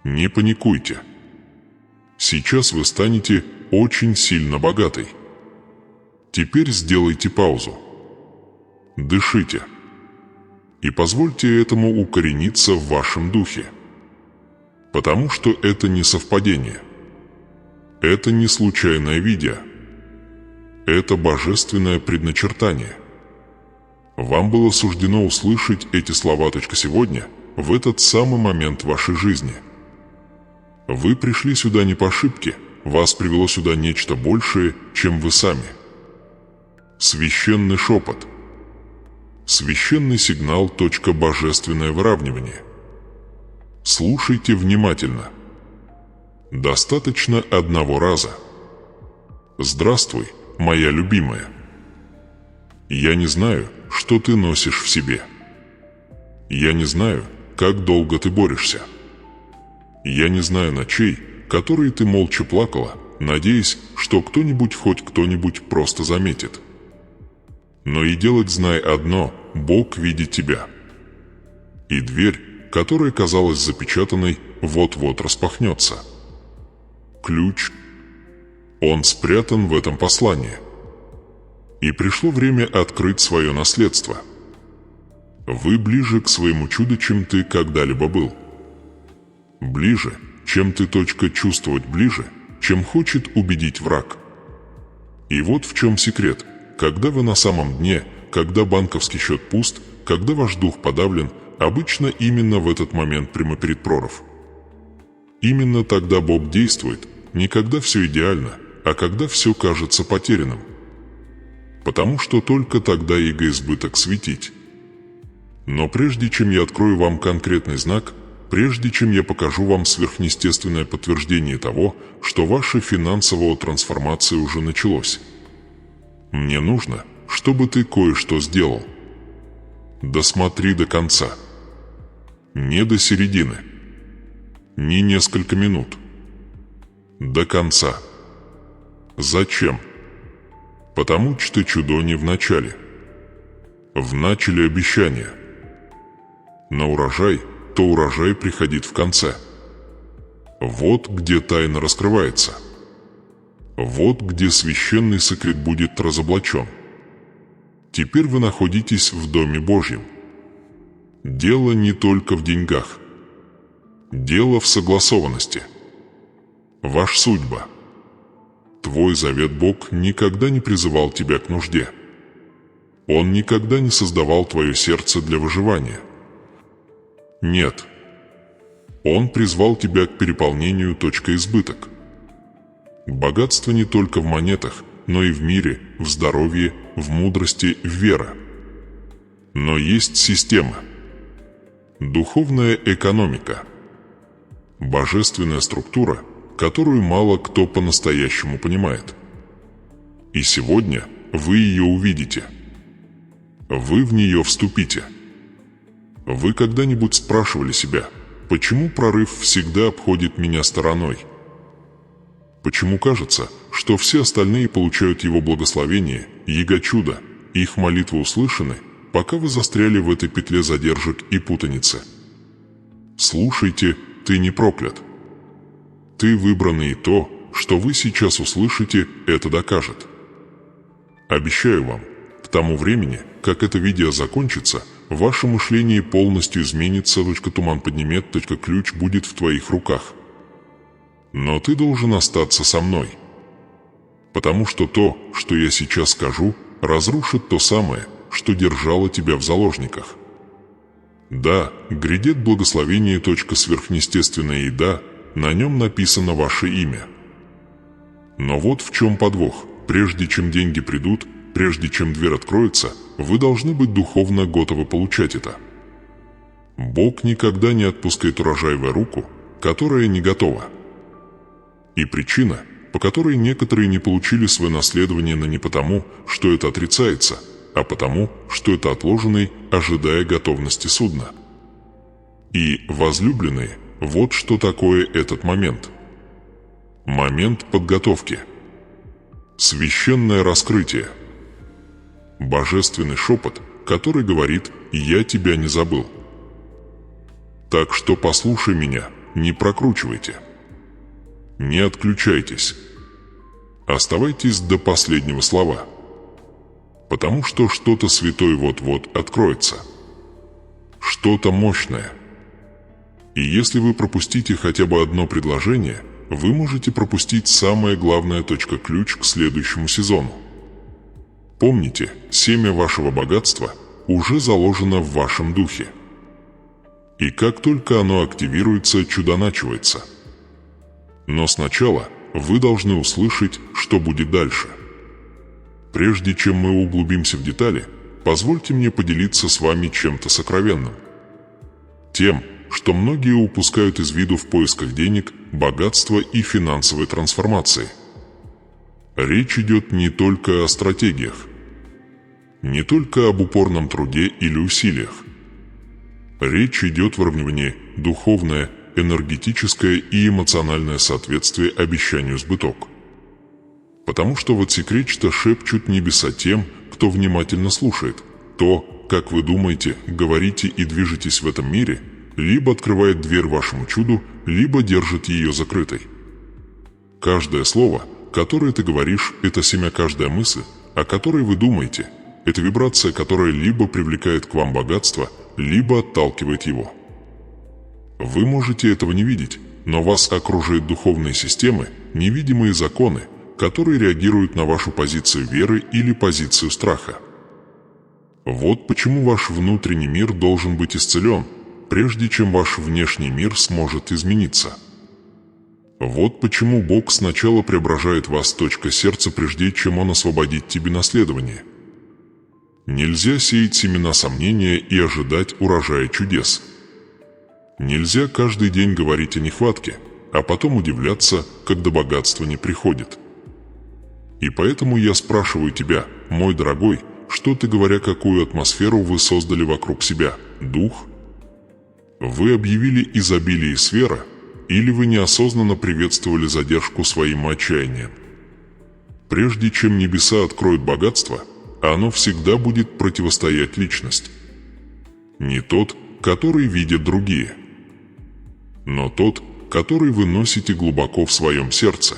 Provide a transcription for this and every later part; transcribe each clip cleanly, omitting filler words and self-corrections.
Не паникуйте. Сейчас вы станете очень сильно богатой. Теперь сделайте паузу. Дышите. И позвольте этому укорениться в вашем духе. Потому что это не совпадение. Это не случайное видео. Это божественное предначертание. Вам было суждено услышать эти слова сегодня, в этот самый момент вашей жизни. Вы пришли сюда не по ошибке, вас привело сюда нечто большее, чем вы сами. Священный шепот. Священный сигнал. Божественное выравнивание. Слушайте внимательно. Достаточно одного раза. Здравствуй, моя любимая. Я не знаю, что ты носишь в себе. Я не знаю, как долго ты борешься. Я не знаю ночей, которые ты молча плакала, надеясь, что хоть кто-нибудь просто заметит. Но и делать знай одно: Бог видит тебя. И дверь, которая казалась запечатанной, вот-вот распахнется. Ключ. Он спрятан в этом послании. И пришло время открыть свое наследство. Вы ближе к своему чуду, чем ты когда-либо был. Ближе, чем ты. Чувствовать ближе, чем хочет убедить враг. И вот в чем секрет. Когда вы на самом дне, когда банковский счет пуст, когда ваш дух подавлен, обычно именно в этот момент прямо перед проров. Именно тогда Бог действует, не когда все идеально, а когда все кажется потерянным. Потому что только тогда эго-избыток светить. Но прежде чем я открою вам конкретный знак, прежде чем я покажу вам сверхъестественное подтверждение того, что ваша финансовая трансформация уже началась, мне нужно, чтобы ты кое-что сделал. Досмотри до конца. Не до середины. Не несколько минут. До конца. Зачем? Потому что чудо не в начале. В начале обещания. На урожай, то урожай приходит в конце. Вот где тайна раскрывается. Вот где священный секрет будет разоблачен. Теперь вы находитесь в Доме Божьем. Дело не только в деньгах. Дело в согласованности. Ваша судьба. Твой завет Бог никогда не призывал тебя к нужде. Он никогда не создавал твое сердце для выживания. Нет. Он призвал тебя к переполнению. Избыток. Богатство не только в монетах, но и в мире, в здоровье, в мудрости, в вере. Но есть система. Духовная экономика. Божественная структура, которую мало кто по-настоящему понимает. И сегодня вы ее увидите. Вы в нее вступите. Вы когда-нибудь спрашивали себя, почему прорыв всегда обходит меня стороной? Почему кажется, что все остальные получают его благословение, его чудо, их молитвы услышаны, пока вы застряли в этой петле задержек и путаницы? Слушайте, ты не проклят. Ты выбранный, и то, что вы сейчас услышите, это докажет. Обещаю вам, к тому времени, как это видео закончится, ваше мышление полностью изменится. Туман поднимет. Ключ будет в твоих руках. Но ты должен остаться со мной. Потому что то, что я сейчас скажу, разрушит то самое, что держало тебя в заложниках. Да, грядет благословение. Сверхъестественная еда, на нем написано ваше имя. Но вот в чем подвох. Прежде чем деньги придут, прежде чем дверь откроется, вы должны быть духовно готовы получать это. Бог никогда не отпускает урожаевую руку, которая не готова. И причина, по которой некоторые не получили свое наследование, не потому, что это отрицается, а потому, что это отложенный, ожидая готовности судна. И, возлюбленные, вот что такое этот момент. Момент подготовки. Священное раскрытие. Божественный шепот, который говорит: «Я тебя не забыл». Так что послушай меня, не прокручивайте. Не отключайтесь. Оставайтесь до последнего слова. Потому что что-то святое вот-вот откроется. Что-то мощное. И если вы пропустите хотя бы одно предложение, вы можете пропустить самое главное ключ к следующему сезону. Помните, семя вашего богатства уже заложено в вашем духе. И как только оно активируется, чудо начинается. Но сначала вы должны услышать, что будет дальше. Прежде чем мы углубимся в детали, позвольте мне поделиться с вами чем-то сокровенным. Тем, что многие упускают из виду в поисках денег, богатства и финансовой трансформации. Речь идет не только о стратегиях, не только об упорном труде или усилиях. Речь идет в уравнивании духовное, энергетическое и эмоциональное соответствие обещанию сбыток. Потому что вот секрет-то шепчут небеса тем, кто внимательно слушает. То, как вы думаете, говорите и движетесь в этом мире, либо открывает дверь вашему чуду, либо держит ее закрытой. Каждое слово, которое ты говоришь, это семя, каждая мысль, о которой вы думаете, это вибрация, которая либо привлекает к вам богатство, либо отталкивает его. Вы можете этого не видеть, но вас окружают духовные системы, невидимые законы, которые реагируют на вашу позицию веры или позицию страха. Вот почему ваш внутренний мир должен быть исцелен, прежде чем ваш внешний мир сможет измениться. Вот почему Бог сначала преображает вас сердца, прежде чем Он освободит тебе наследование. Нельзя сеять семена сомнения и ожидать урожая чудес. Нельзя каждый день говорить о нехватке, а потом удивляться, когда богатство не приходит. И поэтому я спрашиваю тебя, мой дорогой, что ты, говоря, какую атмосферу вы создали вокруг себя, дух? Вы объявили изобилие сфера, или вы неосознанно приветствовали задержку своим отчаянием? Прежде чем небеса откроют богатство, оно всегда будет противостоять личность. Не тот, который видят другие, но тот, который вы носите глубоко в своем сердце.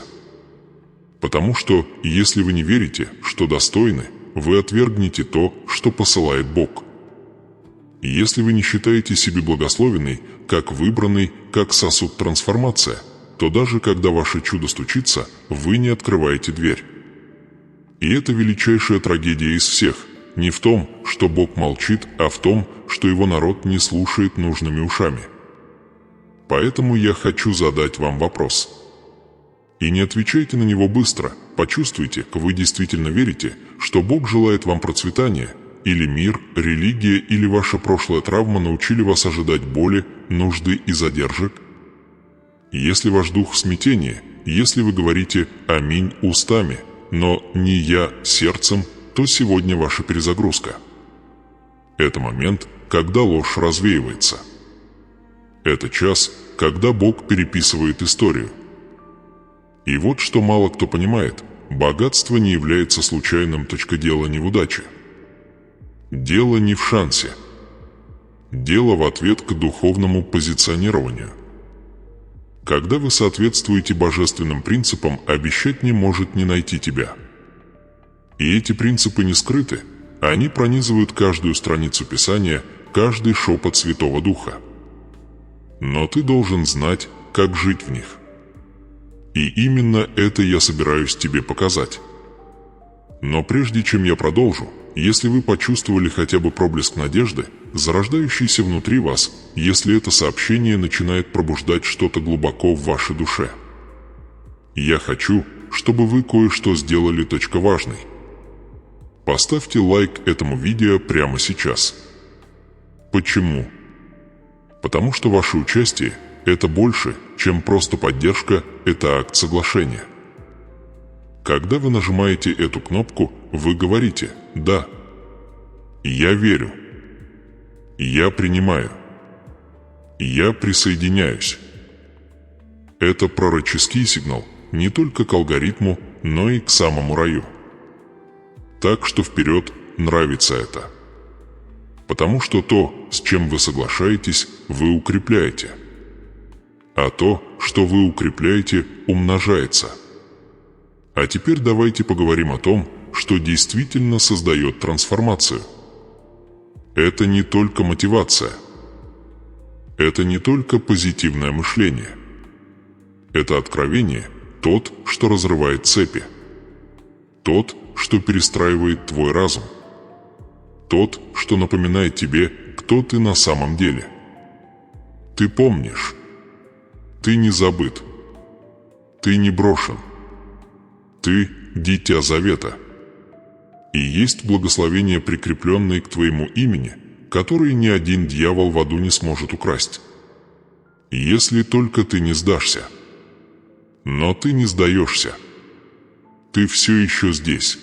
Потому что, если вы не верите, что достойны, вы отвергнете то, что посылает Бог. Если вы не считаете себя благословенной, как выбранной, как сосуд трансформация, то даже когда ваше чудо стучится, вы не открываете дверь. И это величайшая трагедия из всех, не в том, что Бог молчит, а в том, что его народ не слушает нужными ушами. Поэтому я хочу задать вам вопрос. И не отвечайте на него быстро, почувствуйте, вы действительно верите, что Бог желает вам процветания, или мир, религия или ваша прошлая травма научили вас ожидать боли, нужды и задержек? Если ваш дух в смятении, если вы говорите «Аминь» устами, но не «Я» сердцем, то сегодня ваша перезагрузка. Это момент, когда ложь развеивается. Это час, когда Бог переписывает историю. И вот что мало кто понимает, богатство не является случайным, дело не в удаче. Дело не в шансе. Дело в ответ к духовному позиционированию. Когда вы соответствуете божественным принципам, обещать не может не найти тебя. И эти принципы не скрыты, они пронизывают каждую страницу Писания, каждый шепот Святого Духа. Но ты должен знать, как жить в них. И именно это я собираюсь тебе показать. Но прежде чем я продолжу, если вы почувствовали хотя бы проблеск надежды, зарождающийся внутри вас, если это сообщение начинает пробуждать что-то глубоко в вашей душе, я хочу, чтобы вы кое-что сделали важной. Поставьте лайк этому видео прямо сейчас. Почему? Потому что ваше участие – это больше, чем просто поддержка, это акт соглашения. Когда вы нажимаете эту кнопку, вы говорите «Да». Я верю. Я принимаю. Я присоединяюсь. Это пророческий сигнал не только к алгоритму, но и к самому раю. Так что вперед, нравится это. Потому что то, с чем вы соглашаетесь, вы укрепляете. а то, что вы укрепляете, умножается. А теперь давайте поговорим о том, что действительно создает трансформацию. Это не только мотивация. Это не только позитивное мышление. Это откровение, тот, что разрывает цепи. Тот, что перестраивает твой разум. Тот, что напоминает тебе, кто ты на самом деле. Ты помнишь. Ты не забыт. Ты не брошен. Ты – дитя завета. И есть благословения, прикрепленные к твоему имени, которые ни один дьявол в аду не сможет украсть. Если только ты не сдашься. Но ты не сдаешься. Ты все еще здесь.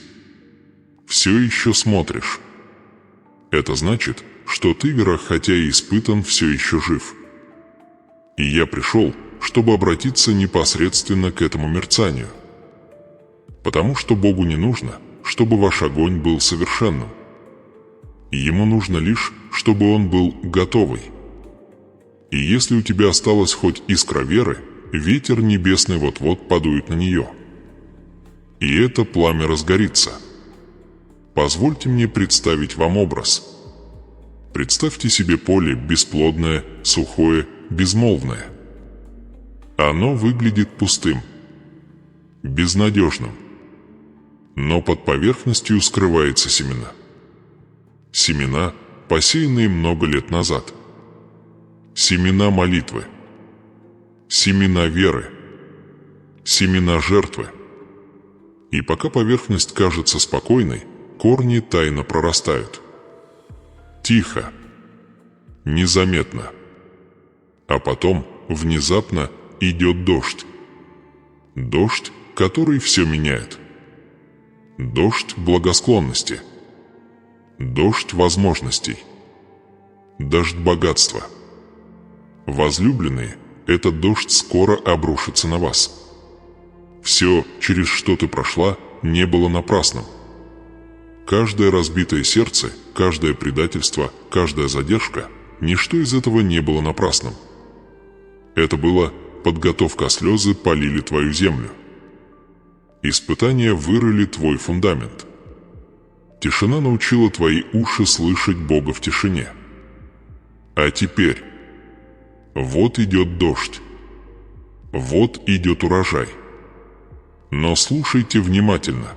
Все еще смотришь. Это значит, что ты, Вера, хотя и испытан, все еще жив. И я пришел, чтобы обратиться непосредственно к этому мерцанию. Потому что Богу не нужно, чтобы ваш огонь был совершенным. Ему нужно лишь, чтобы он был готовый. И если у тебя осталась хоть искра веры, ветер небесный вот-вот подует на нее. И это пламя разгорится. Позвольте мне представить вам образ. Представьте себе поле бесплодное, сухое, безмолвное. Оно выглядит пустым, безнадежным. Но под поверхностью скрываются семена. Семена, посеянные много лет назад. Семена молитвы. Семена веры. Семена жертвы. И пока поверхность кажется спокойной, корни тайно прорастают. Тихо. Незаметно. А потом, внезапно, идет дождь. Дождь, который все меняет. Дождь благосклонности. Дождь возможностей. Дождь богатства. Возлюбленные, этот дождь скоро обрушится на вас. Все, через что ты прошла, не было напрасным. Каждое разбитое сердце, каждое предательство, каждая задержка, ничто из этого не было напрасным. Это было подготовка, слезы полили твою землю. Испытания вырыли твой фундамент. Тишина научила твои уши слышать Бога в тишине. А теперь вот идет дождь. Вот идет урожай. Но слушайте внимательно.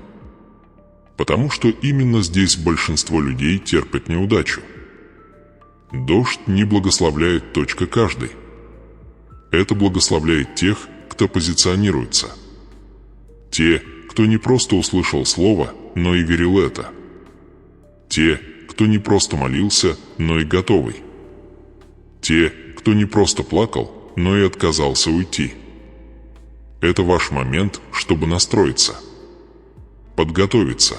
Потому что именно здесь большинство людей терпят неудачу. Дождь не благословляет точка каждый. Это благословляет тех, кто позиционируется. Те, кто не просто услышал слово, но и верил это. Те, кто не просто молился, но и готовый. Те, кто не просто плакал, но и отказался уйти. Это ваш момент, чтобы настроиться. Подготовиться.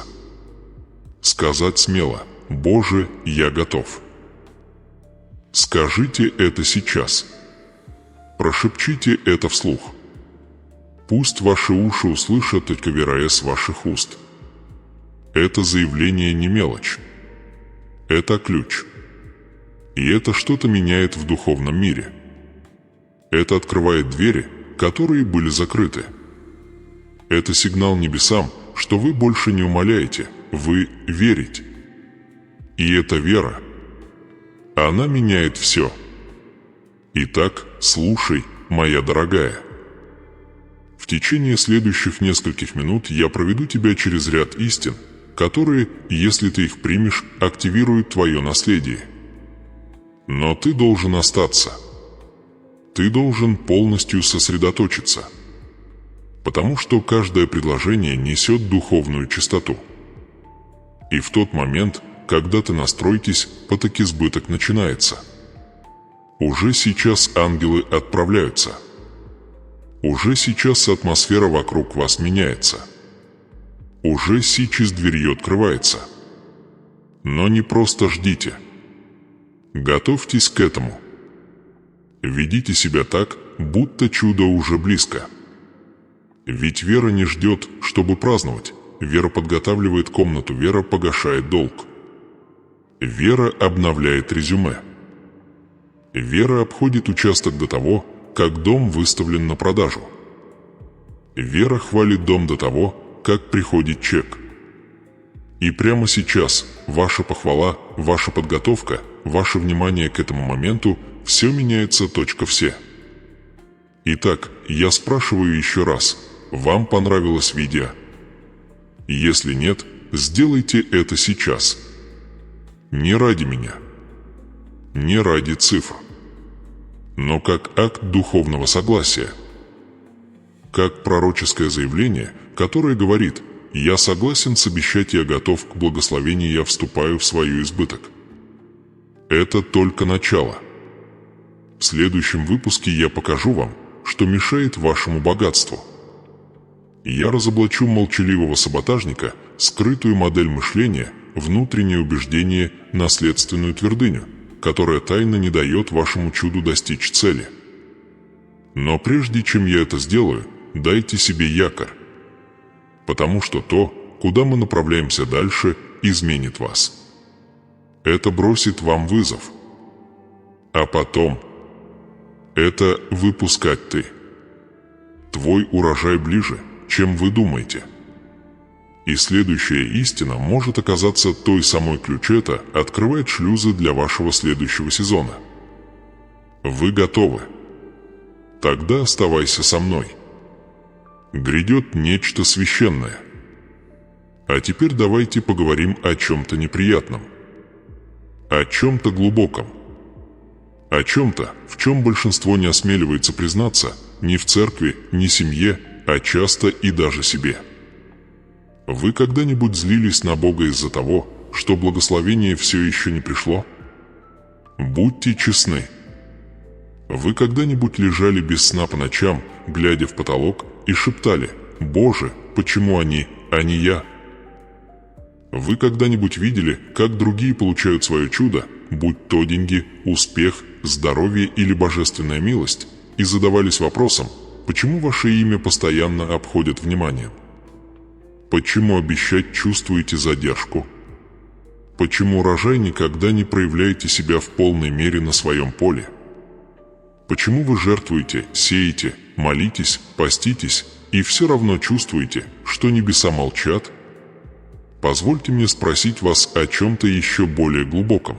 Сказать смело: «Боже, я готов». Скажите это сейчас. Прошепчите это вслух. Пусть ваши уши услышат только ВРС ваших уст. Это заявление не мелочь. Это ключ. И это что-то меняет в духовном мире. Это открывает двери, которые были закрыты. Это сигнал небесам, что вы больше не умоляете, вы верите. И эта вера, она меняет все. Итак, слушай, моя дорогая. В течение следующих нескольких минут я проведу тебя через ряд истин, которые, если ты их примешь, активируют твое наследие. Но ты должен остаться. Ты должен полностью сосредоточиться. Потому что каждое предложение несет духовную чистоту. И в тот момент, когда ты настроитесь, поток избыток начинается. Уже сейчас ангелы отправляются. Уже сейчас атмосфера вокруг вас меняется. Уже сейчас дверью открывается. Но не просто ждите. Готовьтесь к этому. Ведите себя так, будто чудо уже близко. Ведь вера не ждет, чтобы праздновать. Вера подготавливает комнату, вера погашает долг. Вера обновляет резюме. Вера обходит участок до того, как дом выставлен на продажу. Вера хвалит дом до того, как приходит чек. И прямо сейчас ваша похвала, ваша подготовка, ваше внимание к этому моменту – все меняется точка все. Итак, я спрашиваю еще раз, вам понравилось видео? Если нет, сделайте это сейчас. Не ради меня, не ради цифр, но как акт духовного согласия, как пророческое заявление, которое говорит: «Я согласен с обещать, я готов к благословению, я вступаю в свой избыток». Это только начало. В следующем выпуске я покажу вам, что мешает вашему богатству. Я разоблачу молчаливого саботажника, скрытую модель мышления, внутреннее убеждение, наследственную твердыню, которая тайно не дает вашему чуду достичь цели. Но прежде чем я это сделаю, дайте себе якорь, потому что то, куда мы направляемся дальше, изменит вас. Это бросит вам вызов. А потом это выпускать ты. Твой урожай ближе, чем вы думаете. И следующая истина может оказаться той самой ключ, это открывает шлюзы для вашего следующего сезона. Вы готовы? Тогда оставайся со мной. Грядет нечто священное. А теперь давайте поговорим о чем-то неприятном. О чем-то глубоком. О чем-то, в чем большинство не осмеливается признаться ни в церкви, ни семье, а часто и даже себе. Вы когда-нибудь злились на Бога из-за того, что благословение все еще не пришло? Будьте честны. Вы когда-нибудь лежали без сна по ночам, глядя в потолок, и шептали: «Боже, почему они, а не я?» Вы когда-нибудь видели, как другие получают свое чудо, будь то деньги, успех, здоровье или божественная милость, и задавались вопросом: почему ваше имя постоянно обходят вниманием? Почему обещать чувствуете задержку? Почему урожай никогда не проявляете себя в полной мере на своем поле? Почему вы жертвуете, сеете, молитесь, поститесь и все равно чувствуете, что небеса молчат? Позвольте мне спросить вас о чем-то еще более глубоком.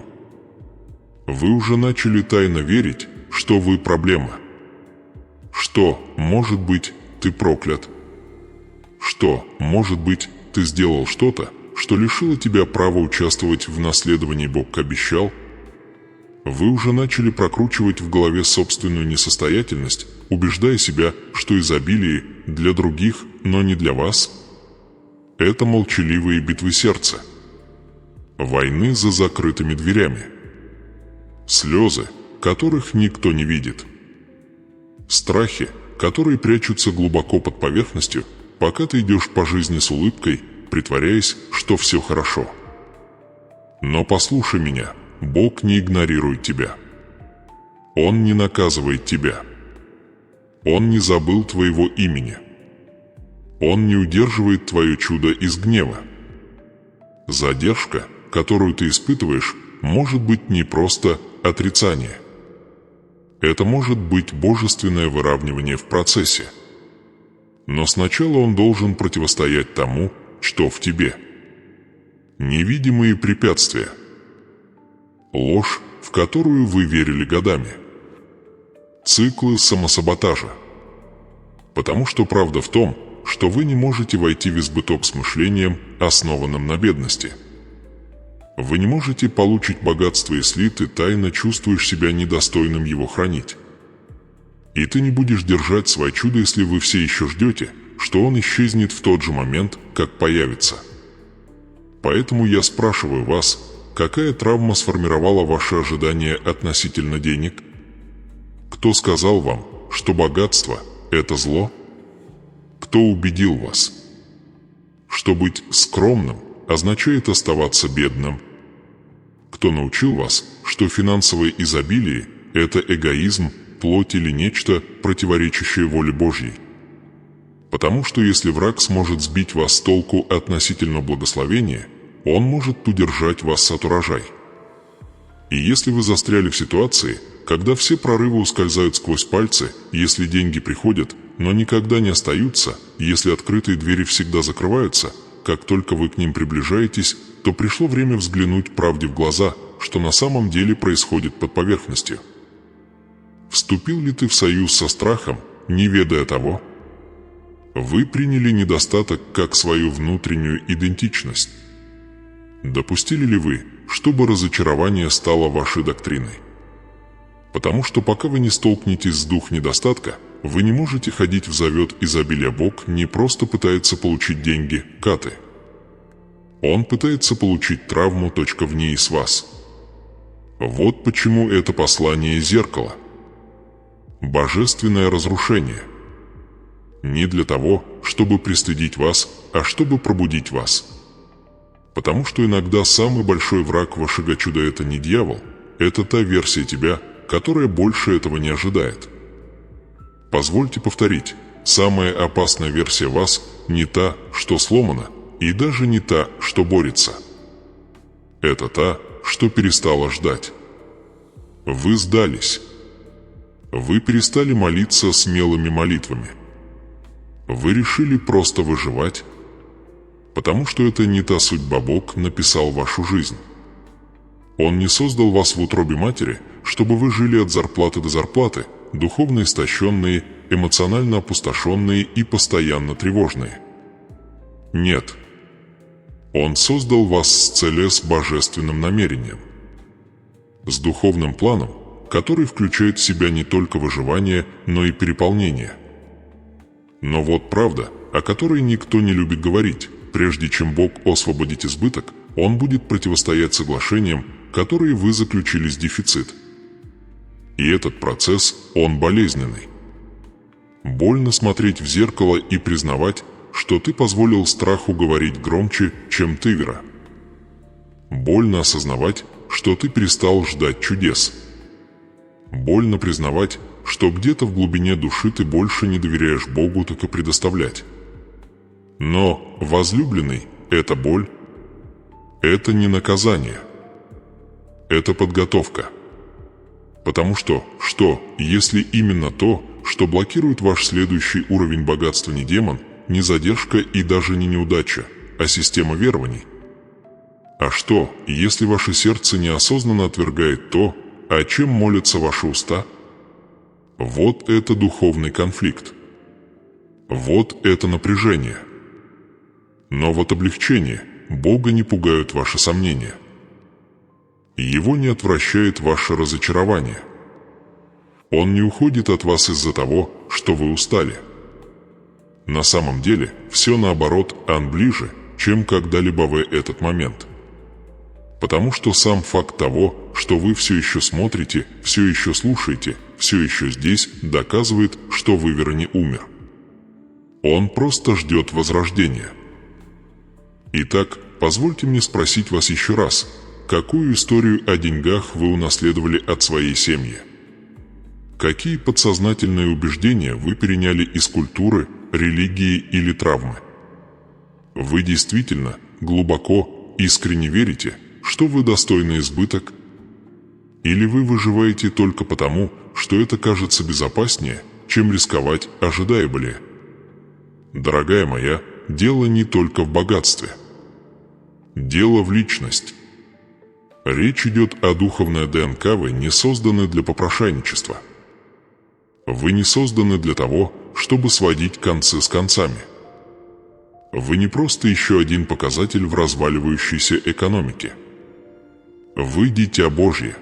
Вы уже начали тайно верить, что вы проблема? Что, может быть, ты проклят? Что, может быть, ты сделал что-то, что лишило тебя права участвовать в наследовании Бог обещал? Вы уже начали прокручивать в голове собственную несостоятельность, убеждая себя, что изобилие для других, но не для вас? Это молчаливые битвы сердца. Войны за закрытыми дверями. Слезы, которых никто не видит. Страхи, которые прячутся глубоко под поверхностью, пока ты идешь по жизни с улыбкой, притворяясь, что все хорошо. Но послушай меня, Бог не игнорирует тебя. Он не наказывает тебя. Он не забыл твоего имени. Он не удерживает твое чудо из гнева. Задержка, которую ты испытываешь, может быть не просто отрицание. Это может быть божественное выравнивание в процессе. Но сначала он должен противостоять тому, что в тебе. Невидимые препятствия. Ложь, в которую вы верили годами. Циклы самосаботажа. Потому что правда в том, что вы не можете войти в избыток с мышлением, основанным на бедности. Вы не можете получить богатство, если ты тайно чувствуешь себя недостойным его хранить. И ты не будешь держать свое чудо, если вы все еще ждете, что он исчезнет в тот же момент, как появится. Поэтому я спрашиваю вас, какая травма сформировала ваши ожидания относительно денег? Кто сказал вам, что богатство – это зло? Кто убедил вас, что быть скромным означает оставаться бедным? Кто научил вас, что финансовое изобилие – это эгоизм, плоть или нечто, противоречащее воле Божьей? Потому что если враг сможет сбить вас с толку относительно благословения, он может удержать вас от урожая. И если вы застряли в ситуации, когда все прорывы ускользают сквозь пальцы, если деньги приходят, но никогда не остаются, если открытые двери всегда закрываются, как только вы к ним приближаетесь, то пришло время взглянуть правде в глаза, что на самом деле происходит под поверхностью. Вступил ли ты в союз со страхом, не ведая того? Вы приняли недостаток как свою внутреннюю идентичность. Допустили ли вы, чтобы разочарование стало вашей доктриной? Потому что пока вы не столкнетесь с дух недостатка, вы не можете ходить в завет изобилия. Бог не просто пытается получить деньги, каты. Он пытается получить травму, в ней из вас. Вот почему это послание зеркала. Божественное разрушение. Не для того, чтобы пристыдить вас, а чтобы пробудить вас. Потому что иногда самый большой враг вашего чуда — это не дьявол, это та версия тебя, которая больше этого не ожидает. Позвольте повторить, самая опасная версия вас не та, что сломана, и даже не та, что борется. Это та, что перестала ждать. Вы сдались. Вы перестали молиться смелыми молитвами. Вы решили просто выживать, потому что это не та судьба. Бог написал вашу жизнь. Он не создал вас в утробе матери, чтобы вы жили от зарплаты до зарплаты, духовно истощенные, эмоционально опустошенные и постоянно тревожные. Нет. Он создал вас с целью, с божественным намерением. С духовным планом, который включает в себя не только выживание, но и переполнение. Но вот правда, о которой никто не любит говорить. Прежде чем Бог освободит избыток, Он будет противостоять соглашениям, которые вы заключили с дефицит. И этот процесс, он болезненный. Больно смотреть в зеркало и признавать, что ты позволил страху говорить громче, чем ты, Вера. Больно осознавать, что ты перестал ждать чудес. Больно признавать, что где-то в глубине души ты больше не доверяешь Богу, так и предоставлять. Но, возлюбленный, эта боль – это не наказание. Это подготовка. Потому что, если именно то, что блокирует ваш следующий уровень богатства, не демон, не задержка и даже не неудача, а система верований? А что, если ваше сердце неосознанно отвергает то, о чем молятся ваши уста? Вот это духовный конфликт. Вот это напряжение. Но вот облегчение. Бога не пугают ваши сомнения. Его не отвращает ваше разочарование. Он не уходит от вас из-за того, что вы устали. На самом деле, все наоборот, он ближе, чем когда-либо в этот момент. Потому что сам факт того, что вы все еще смотрите, все еще слушаете, все еще здесь, доказывает, что Вывера не умер. Он просто ждет возрождения. Итак, позвольте мне спросить вас еще раз, какую историю о деньгах вы унаследовали от своей семьи? Какие подсознательные убеждения вы переняли из культуры, религии или травмы? Вы действительно, глубоко, искренне верите, что вы достойны избыток? Или вы выживаете только потому, что это кажется безопаснее, чем рисковать, ожидая боли? Дорогая моя, дело не только в богатстве. Дело в личности. Речь идет о духовной ДНК. Вы не созданы для попрошайничества. Вы не созданы для того, чтобы сводить концы с концами. Вы не просто еще один показатель в разваливающейся экономике. Вы дитя Божье.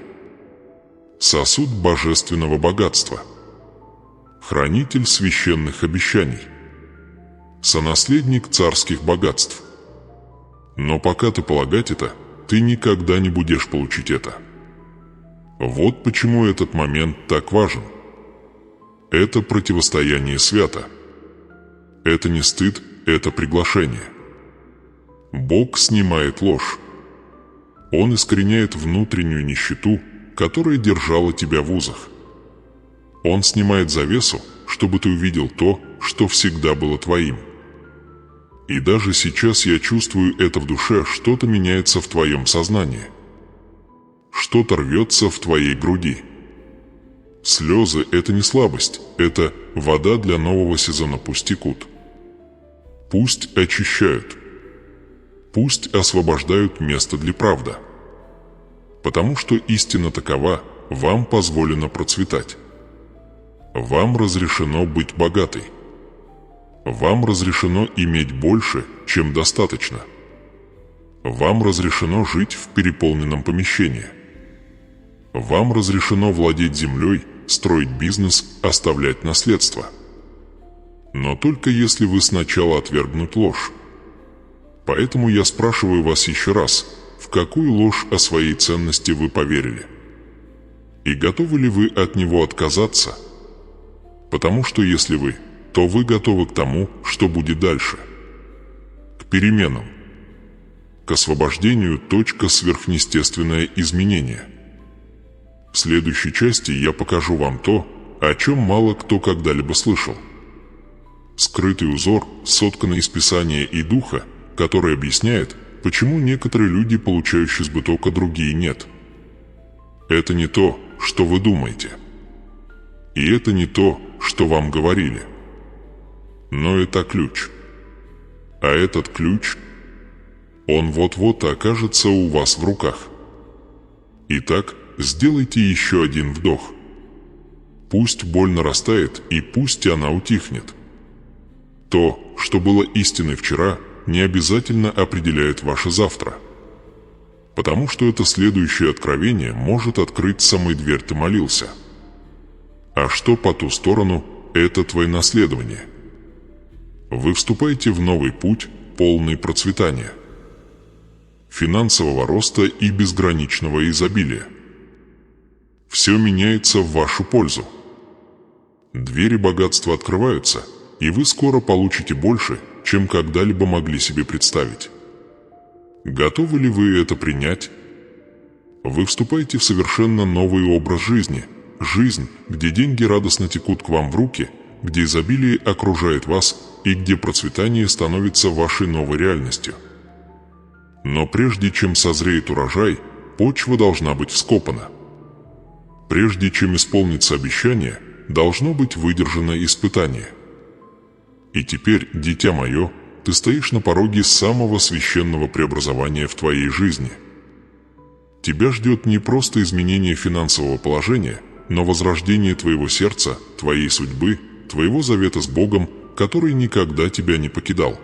Сосуд божественного богатства. Хранитель священных обещаний. Сонаследник царских богатств. Но пока ты полагать это, ты никогда не будешь получить это. Вот почему этот момент так важен. Это противостояние свято. Это не стыд, это приглашение. Бог снимает ложь. Он искореняет внутреннюю нищету, которая держала тебя в узах. Он снимает завесу, чтобы ты увидел то, что всегда было твоим. И даже сейчас я чувствую это в душе, что-то меняется в твоем сознании. Что-то рвется в твоей груди. Слезы – это не слабость, это вода для нового сезона пусть текут. Пусть очищают. Пусть освобождают место для правды. Потому что истина такова, вам позволено процветать. Вам разрешено быть богатой. Вам разрешено иметь больше, чем достаточно. Вам разрешено жить в переполненном помещении. Вам разрешено владеть землей, строить бизнес, оставлять наследство. Но только если вы сначала отвергнут ложь. Поэтому я спрашиваю вас еще раз, в какую ложь о своей ценности вы поверили? И готовы ли вы от него отказаться? Потому что если вы, то вы готовы к тому, что будет дальше. К переменам. К освобождению – сверхъестественное изменение. В следующей части я покажу вам то, о чем мало кто когда-либо слышал. Скрытый узор, сотканный из Писания и Духа, который объясняет, почему некоторые люди получают избыток, а другие нет. Это не то, что вы думаете. И это не то, что вам говорили. Но это ключ. А этот ключ, он вот-вот окажется у вас в руках. Итак, сделайте еще один вдох. Пусть боль нарастает, и пусть она утихнет. То, что было истиной вчера, не обязательно определяет ваше завтра. Потому что это следующее откровение может открыть самой дверь «Ты молился». А что по ту сторону – это твое наследование. Вы вступаете в новый путь, полный процветания, финансового роста и безграничного изобилия. Все меняется в вашу пользу. Двери богатства открываются, и вы скоро получите больше, чем когда-либо могли себе представить. Готовы ли вы это принять? Вы вступаете в совершенно новый образ жизни, жизнь, где деньги радостно текут к вам в руки, где изобилие окружает вас и где процветание становится вашей новой реальностью. Но прежде чем созреет урожай, почва должна быть вскопана. Прежде чем исполнится обещание, должно быть выдержано испытание. И теперь, дитя мое, ты стоишь на пороге самого священного преобразования в твоей жизни. Тебя ждет не просто изменение финансового положения, но возрождение твоего сердца, твоей судьбы, твоего завета с Богом, который никогда тебя не покидал.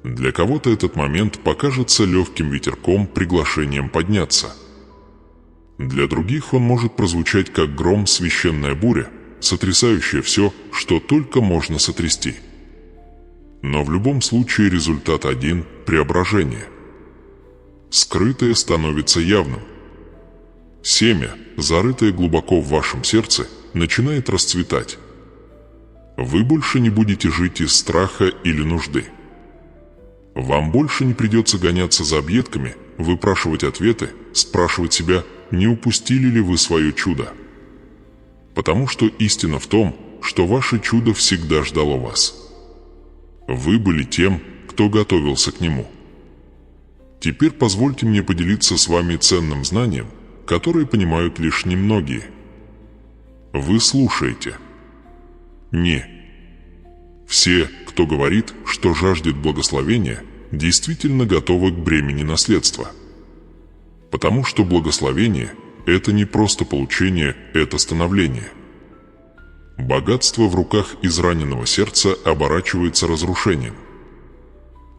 Для кого-то этот момент покажется легким ветерком, приглашением подняться. Для других он может прозвучать как гром, священная буря, сотрясающая все, что только можно сотрясти. Но в любом случае результат один – преображение. Скрытое становится явным. Семя, зарытое глубоко в вашем сердце, начинает расцветать. Вы больше не будете жить из страха или нужды. Вам больше не придется гоняться за объедками, выпрашивать ответы, спрашивать себя, не упустили ли вы свое чудо. Потому что истина в том, что ваше чудо всегда ждало вас. Вы были тем, кто готовился к нему. Теперь позвольте мне поделиться с вами ценным знанием, которое понимают лишь немногие. Вы слушаете. Не. Все, кто говорит, что жаждет благословения, действительно готовы к бремени наследства. Потому что благословение – это не просто получение, это становление. Богатство в руках израненного сердца оборачивается разрушением.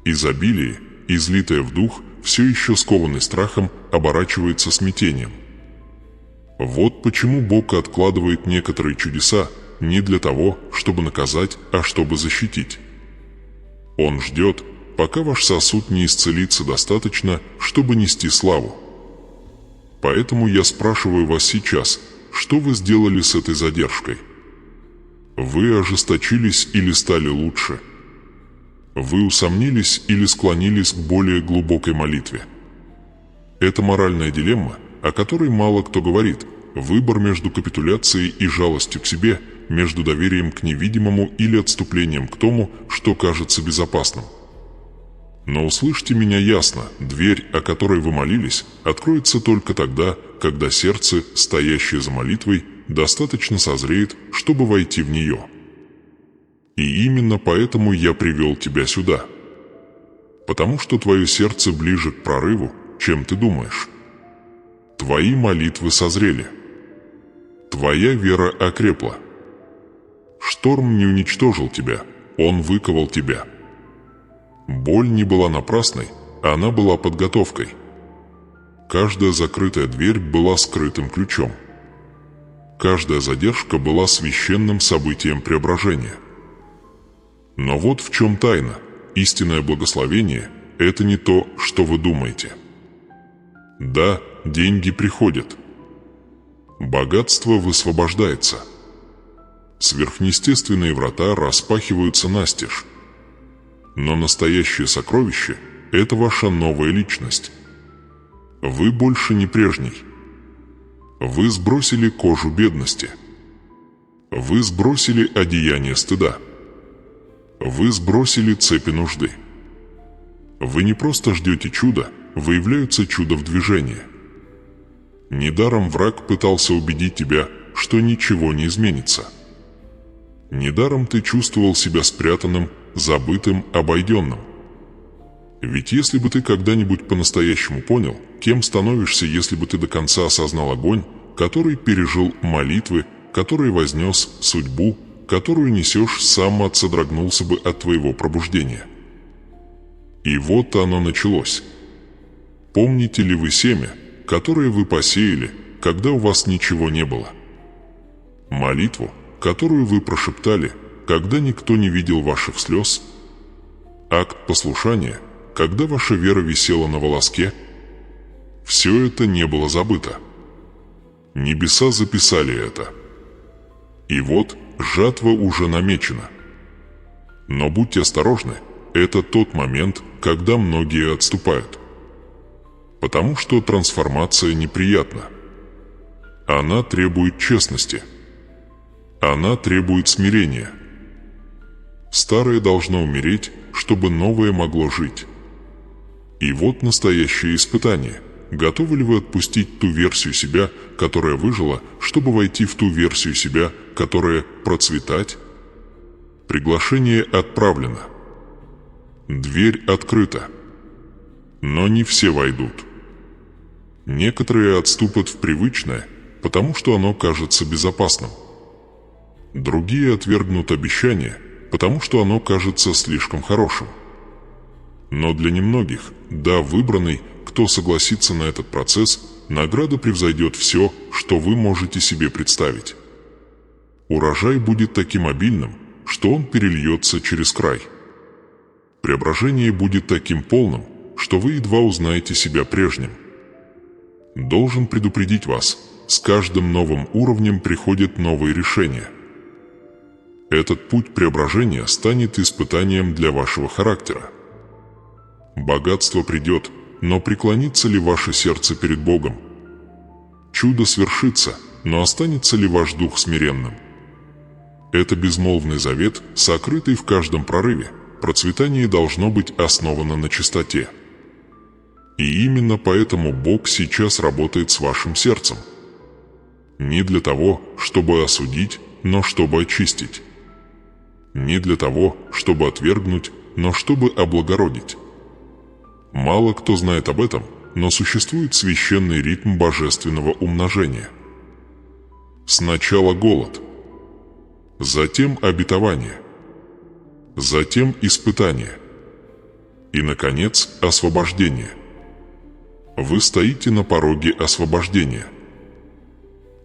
Изобилие, излитое в дух, все еще скованный страхом, оборачивается смятением. Вот почему Бог откладывает некоторые чудеса не для того, чтобы наказать, а чтобы защитить. Он ждет, пока ваш сосуд не исцелится достаточно, чтобы нести славу. Поэтому я спрашиваю вас сейчас, что вы сделали с этой задержкой? Вы ожесточились или стали лучше? Вы усомнились или склонились к более глубокой молитве? Это моральная дилемма, о которой мало кто говорит, выбор между капитуляцией и жалостью к себе, между доверием к невидимому или отступлением к тому, что кажется безопасным. Но услышьте меня ясно, дверь, о которой вы молились, откроется только тогда, когда сердце, стоящее за молитвой, достаточно созреет, чтобы войти в нее. И именно поэтому я привел тебя сюда. Потому что твое сердце ближе к прорыву, чем ты думаешь. Твои молитвы созрели. Твоя вера окрепла. Шторм не уничтожил тебя, он выковал тебя. Боль не была напрасной, она была подготовкой. Каждая закрытая дверь была скрытым ключом. Каждая задержка была священным событием преображения. Но вот в чем тайна. Истинное благословение – это не то, что вы думаете. Да, деньги приходят. Богатство высвобождается. Сверхъестественные врата распахиваются настежь. Но настоящее сокровище – это ваша новая личность. Вы больше не прежний. Вы сбросили кожу бедности. Вы сбросили одеяние стыда. Вы сбросили цепи нужды. Вы не просто ждете чуда, выявляется чудо в движении. Недаром враг пытался убедить тебя, что ничего не изменится. Недаром ты чувствовал себя спрятанным, забытым, обойденным. Ведь если бы ты когда-нибудь по-настоящему понял, кем становишься, если бы ты до конца осознал огонь, который пережил молитвы, который вознес судьбу, которую несешь, сам отсодрогнулся бы от твоего пробуждения. И вот оно началось. Помните ли вы семя, которое вы посеяли, когда у вас ничего не было? Молитву, которую вы прошептали, когда никто не видел ваших слез? Акт послушания, когда ваша вера висела на волоске? Все это не было забыто. Небеса записали это. И вот жатва уже намечена. Но будьте осторожны, это тот момент, когда многие отступают. Потому что трансформация неприятна. Она требует честности. Она требует смирения. Старое должно умереть, чтобы новое могло жить. И вот настоящее испытание. Готовы ли вы отпустить ту версию себя, которая выжила, чтобы войти в ту версию себя, которая процветать? Приглашение отправлено. Дверь открыта. Но не все войдут. Некоторые отступят в привычное, потому что оно кажется безопасным. Другие отвергнут обещание, потому что оно кажется слишком хорошим. Но для немногих, да, выбранный, кто согласится на этот процесс, награда превзойдет все, что вы можете себе представить. Урожай будет таким обильным, что он перельется через край. Преображение будет таким полным, что вы едва узнаете себя прежним. Должен предупредить вас, с каждым новым уровнем приходят новые решения. Этот путь преображения станет испытанием для вашего характера. Богатство придет, но преклонится ли ваше сердце перед Богом? Чудо свершится, но останется ли ваш дух смиренным? Это безмолвный завет, сокрытый в каждом прорыве. Процветание должно быть основано на чистоте. И именно поэтому Бог сейчас работает с вашим сердцем. Не для того, чтобы осудить, но чтобы очистить. Не для того, чтобы отвергнуть, но чтобы облагородить. Мало кто знает об этом, но существует священный ритм божественного умножения. Сначала голод, затем обетование, затем испытание и, наконец, освобождение. Вы стоите на пороге освобождения.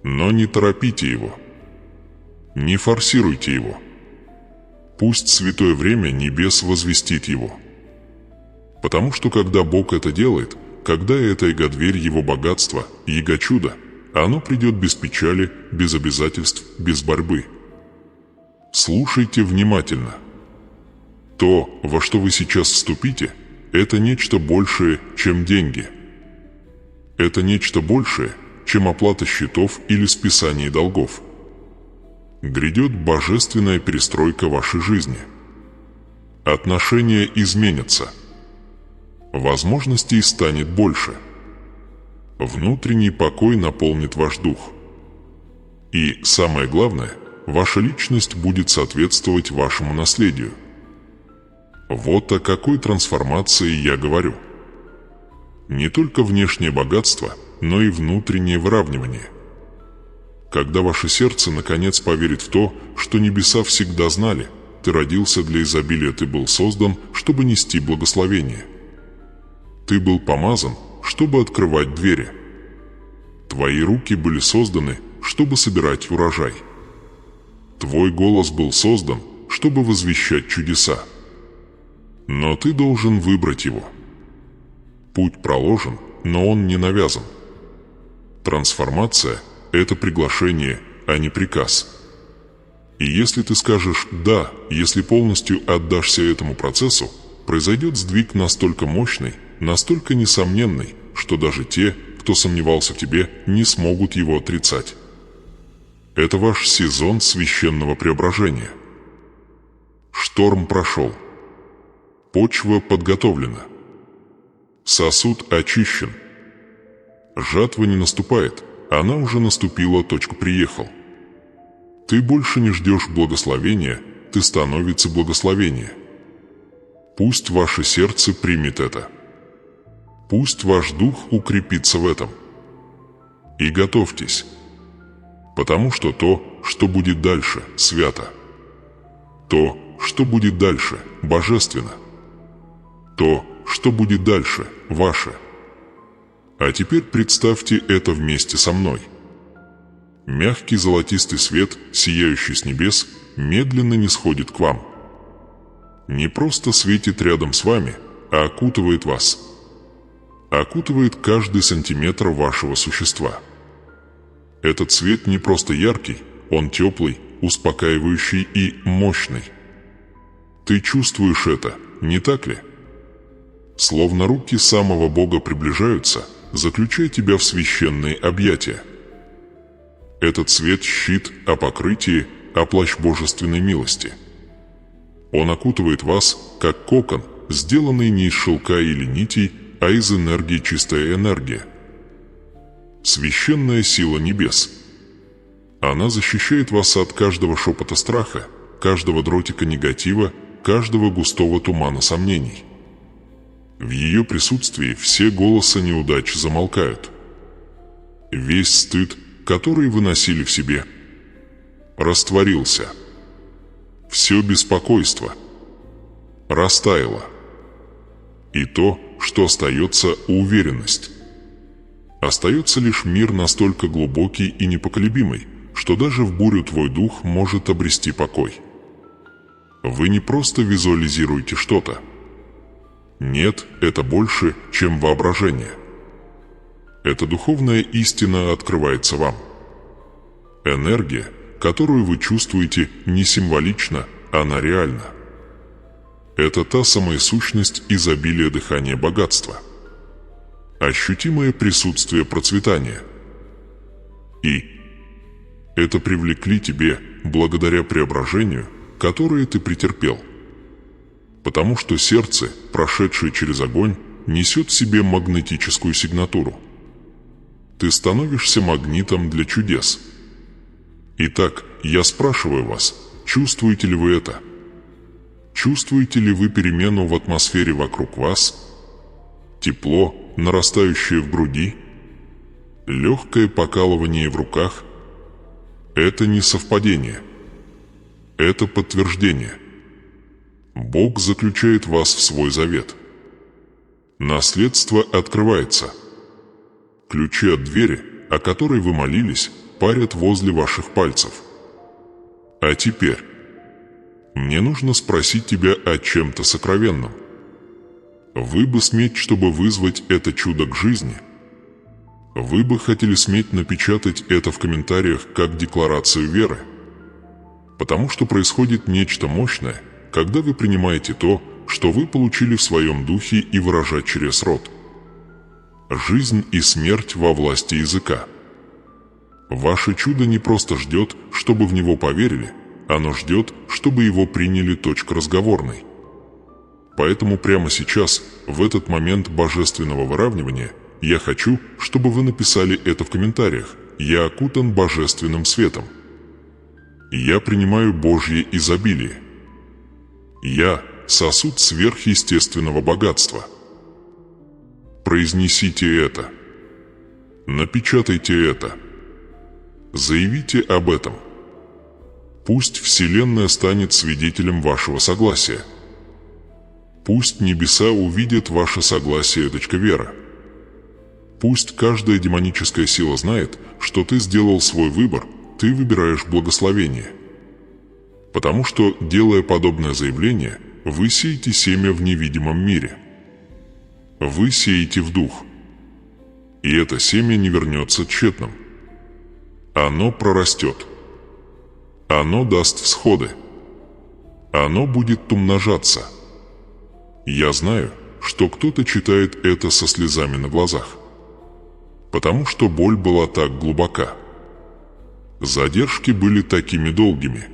Но не торопите его. Не форсируйте его. Пусть святое время небес возвестит его. Потому что когда Бог это делает, когда эта эго-дверь его богатства, эго-чудо, оно придет без печали, без обязательств, без борьбы. Слушайте внимательно. То, во что вы сейчас вступите, это нечто большее, чем деньги. Это нечто большее, чем оплата счетов или списание долгов. Грядет божественная перестройка вашей жизни. Отношения изменятся. Возможностей станет больше. Внутренний покой наполнит ваш дух. И самое главное, ваша личность будет соответствовать вашему наследию. Вот о какой трансформации я говорю. Не только внешнее богатство, но и внутреннее выравнивание. Когда ваше сердце наконец поверит в то, что небеса всегда знали, ты родился для изобилия, ты был создан, чтобы нести благословение. Ты был помазан, чтобы открывать двери. Твои руки были созданы, чтобы собирать урожай. Твой голос был создан, чтобы возвещать чудеса. Но ты должен выбрать его. Путь проложен, но он не навязан. Трансформация – это приглашение, а не приказ. И если ты скажешь «да», если полностью отдашься этому процессу, произойдет сдвиг настолько мощный, настолько несомненный, что даже те, кто сомневался в тебе, не смогут его отрицать. Это ваш сезон священного преображения. Шторм прошел. Почва подготовлена. Сосуд очищен. Жатва не наступает, она уже наступила, точка приехал. Ты больше не ждешь благословения, ты становишься благословение. Пусть ваше сердце примет это. Пусть ваш дух укрепится в этом. И готовьтесь, потому что то, что будет дальше, свято. То, что будет дальше, божественно. То, что будет дальше, ваше. А теперь представьте это вместе со мной. Мягкий золотистый свет, сияющий с небес, медленно нисходит к вам. Не просто светит рядом с вами, а окутывает вас. Окутывает каждый сантиметр вашего существа. Этот свет не просто яркий, он теплый, успокаивающий и мощный. Ты чувствуешь это, не так ли? Словно руки самого Бога приближаются, заключая тебя в священные объятия. Этот свет – щит о покрытии, о плащ божественной милости. Он окутывает вас, как кокон, сделанный не из шелка или нитей, а из энергии, чистая энергия. Священная сила небес. Она защищает вас от каждого шепота страха, каждого дротика негатива, каждого густого тумана сомнений. В ее присутствии все голоса неудач замолкают. Весь стыд, который вы носили в себе, растворился. Все беспокойство растаяло. И то, что остается, уверенность. Остается лишь мир настолько глубокий и непоколебимый, что даже в бурю твой дух может обрести покой. Вы не просто визуализируете что-то. Нет, это больше, чем воображение. Эта духовная истина открывается вам. Энергия, которую вы чувствуете, не символична, она реальна. Это та самая сущность изобилия дыхания богатства. Ощутимое присутствие процветания. И это привлекли тебе благодаря преображению, которое ты претерпел. Потому что сердце, прошедшее через огонь, несет в себе магнетическую сигнатуру. Ты становишься магнитом для чудес. Итак, я спрашиваю вас, чувствуете ли вы это? Чувствуете ли вы перемену в атмосфере вокруг вас? Тепло, нарастающее в груди? Легкое покалывание в руках? Это не совпадение. Это подтверждение. Бог заключает вас в свой завет. Наследство открывается. Ключи от двери, о которой вы молились, парят возле ваших пальцев. А теперь мне нужно спросить тебя о чем-то сокровенном. Вы бы сметь, чтобы вызвать это чудо к жизни? Вы бы хотели сметь напечатать это в комментариях как декларацию веры? Потому что происходит нечто мощное, когда вы принимаете то, что вы получили в своем духе, и выражать через рот. Жизнь и смерть во власти языка. Ваше чудо не просто ждет, чтобы в него поверили, оно ждет, чтобы его приняли, точка разговорной. Поэтому прямо сейчас, в этот момент божественного выравнивания, я хочу, чтобы вы написали это в комментариях, я окутан божественным светом. Я принимаю Божье изобилие. Я – сосуд сверхъестественного богатства. Произнесите это. Напечатайте это. Заявите об этом. Пусть Вселенная станет свидетелем вашего согласия. Пусть небеса увидят ваше согласие, Вера. Пусть каждая демоническая сила знает, что ты сделал свой выбор, ты выбираешь благословение. Потому что, делая подобное заявление, вы сеете семя в невидимом мире. Вы сеете в дух. И это семя не вернется тщетным. Оно прорастет. Оно даст всходы. Оно будет умножаться. Я знаю, что кто-то читает это со слезами на глазах. Потому что боль была так глубока. Задержки были такими долгими.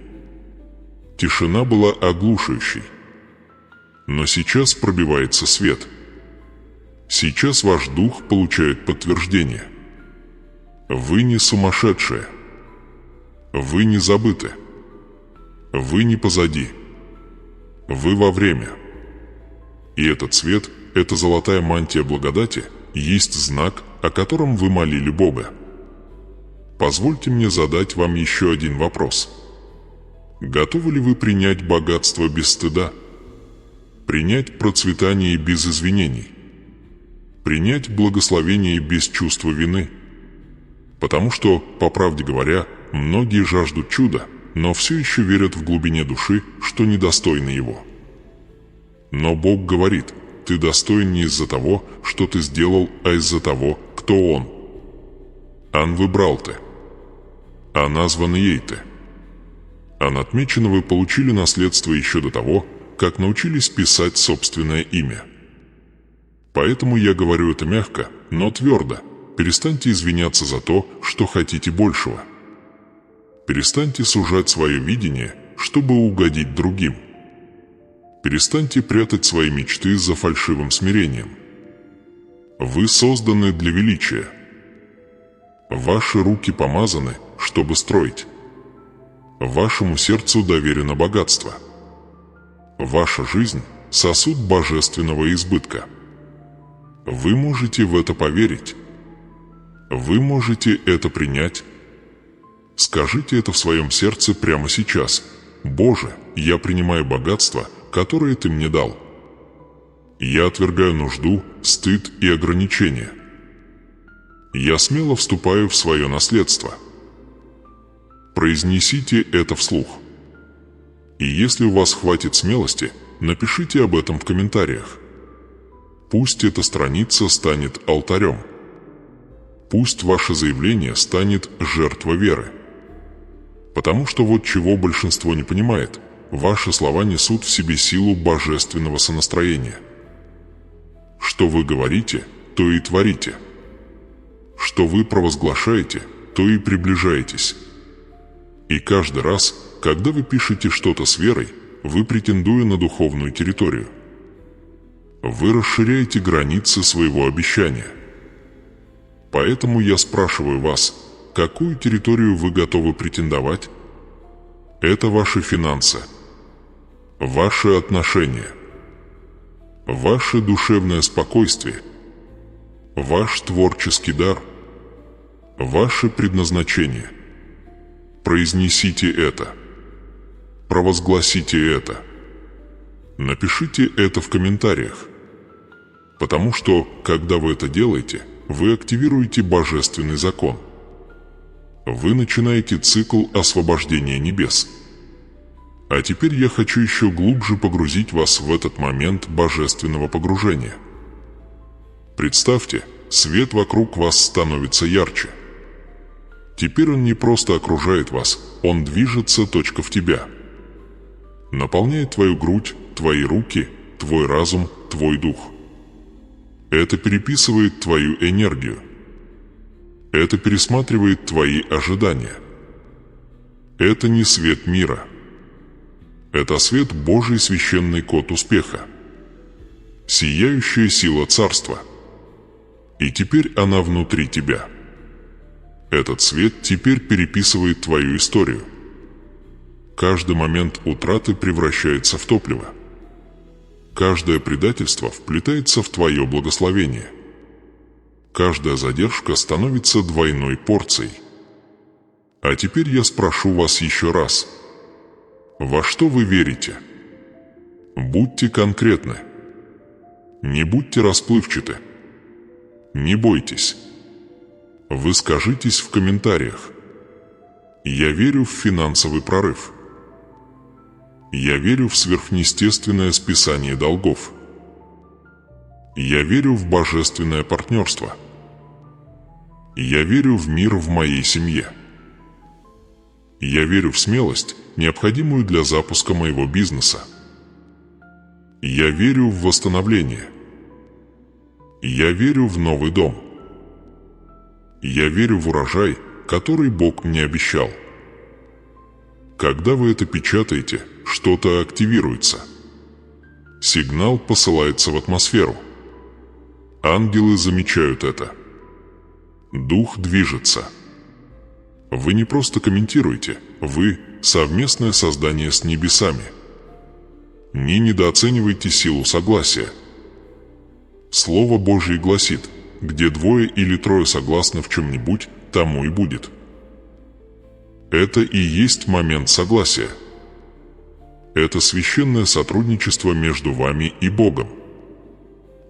Тишина была оглушающей. Но сейчас пробивается свет. Сейчас ваш дух получает подтверждение. Вы не сумасшедшие. Вы не забыты. Вы не позади. Вы во время. И этот свет, эта золотая мантия благодати, есть знак, о котором вы молили Бога. Позвольте мне задать вам еще один вопрос. Готовы ли вы принять богатство без стыда? Принять процветание без извинений? Принять благословение без чувства вины? Потому что, по правде говоря, многие жаждут чуда, но все еще верят в глубине души, что недостойны его. Но Бог говорит: ты достоин не из-за того, что ты сделал, а из-за того, кто Он. Ан выбрал ты. А назван ей ты. А отмечено вы получили наследство еще до того, как научились писать собственное имя. Поэтому я говорю это мягко, но твердо. Перестаньте извиняться за то, что хотите большего. Перестаньте сужать свое видение, чтобы угодить другим. Перестаньте прятать свои мечты за фальшивым смирением. Вы созданы для величия. Ваши руки помазаны, чтобы строить. Вашему сердцу доверено богатство. Ваша жизнь – сосуд божественного избытка. Вы можете в это поверить. Вы можете это принять. Скажите это в своем сердце прямо сейчас. «Боже, я принимаю богатство, которое Ты мне дал. Я отвергаю нужду, стыд и ограничения. Я смело вступаю в свое наследство». Произнесите это вслух. И если у вас хватит смелости, напишите об этом в комментариях. Пусть эта страница станет алтарем. Пусть ваше заявление станет жертвой веры. Потому что вот чего большинство не понимает: ваши слова несут в себе силу божественного сонастроения. Что вы говорите, то и творите. Что вы провозглашаете, то и приближаетесь. И каждый раз, когда вы пишете что-то с верой, вы претендуя на духовную территорию. Вы расширяете границы своего обещания. Поэтому я спрашиваю вас, какую территорию вы готовы претендовать? Это ваши финансы, ваши отношения, ваше душевное спокойствие, ваш творческий дар, ваше предназначение. Произнесите это. Провозгласите это. Напишите это в комментариях. Потому что, когда вы это делаете, вы активируете божественный закон. Вы начинаете цикл освобождения небес. А теперь я хочу еще глубже погрузить вас в этот момент божественного погружения. Представьте, свет вокруг вас становится ярче. Теперь он не просто окружает вас, он движется точка в тебя. Наполняет твою грудь, твои руки, твой разум, твой дух. Это переписывает твою энергию. Это пересматривает твои ожидания. Это не свет мира. Это свет Божий, священный код успеха. Сияющая сила царства. И теперь она внутри тебя. Этот свет теперь переписывает твою историю. Каждый момент утраты превращается в топливо. Каждое предательство вплетается в твое благословение. Каждая задержка становится двойной порцией. А теперь я спрошу вас еще раз. Во что вы верите? Будьте конкретны. Не будьте расплывчаты. Не бойтесь. Вы скажитесь в комментариях. Я верю в финансовый прорыв. Я верю в сверхъестественное списание долгов. Я верю в божественное партнерство. Я верю в мир в моей семье. Я верю в смелость, необходимую для запуска моего бизнеса. Я верю в восстановление. Я верю в новый дом. Я верю в урожай, который Бог мне обещал. Когда вы это печатаете, что-то активируется. Сигнал посылается в атмосферу. Ангелы замечают это. Дух движется. Вы не просто комментируете, вы – совместное создание с небесами. Не недооценивайте силу согласия. Слово Божье гласит: где двое или трое согласны в чем-нибудь, тому и будет. Это и есть момент согласия. Это священное сотрудничество между вами и Богом,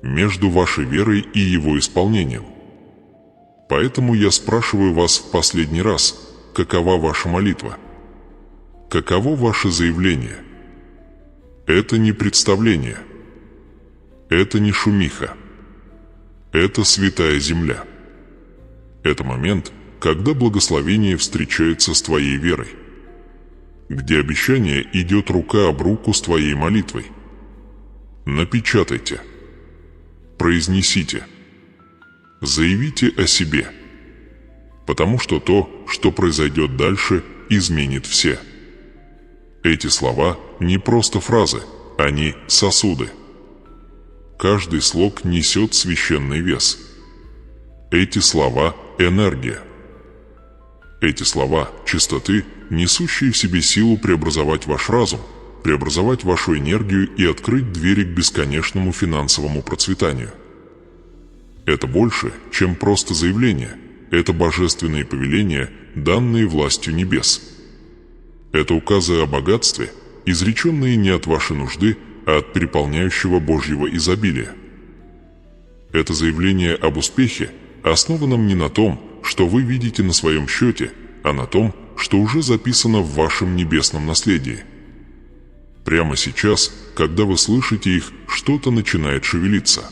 между вашей верой и Его исполнением. Поэтому я спрашиваю вас в последний раз, какова ваша молитва? Каково ваше заявление? Это не представление. Это не шумиха. Это святая земля. Это момент, когда благословение встречается с твоей верой, где обещание идет рука об руку с твоей молитвой. Напечатайте. Произнесите. Заявите о себе. Потому что то, что произойдет дальше, изменит все. Эти слова не просто фразы, они сосуды. Каждый слог несет священный вес. Эти слова – энергия. Эти слова – чистоты, несущие в себе силу преобразовать ваш разум, преобразовать вашу энергию и открыть двери к бесконечному финансовому процветанию. Это больше, чем просто заявление. Это божественные повеления, данные властью небес. Это указы о богатстве, изреченные не от вашей нужды, а от переполняющего Божьего изобилия. Это заявление об успехе, основанном не на том, что вы видите на своем счете, а на том, что уже записано в вашем небесном наследии. Прямо сейчас, когда вы слышите их, что-то начинает шевелиться.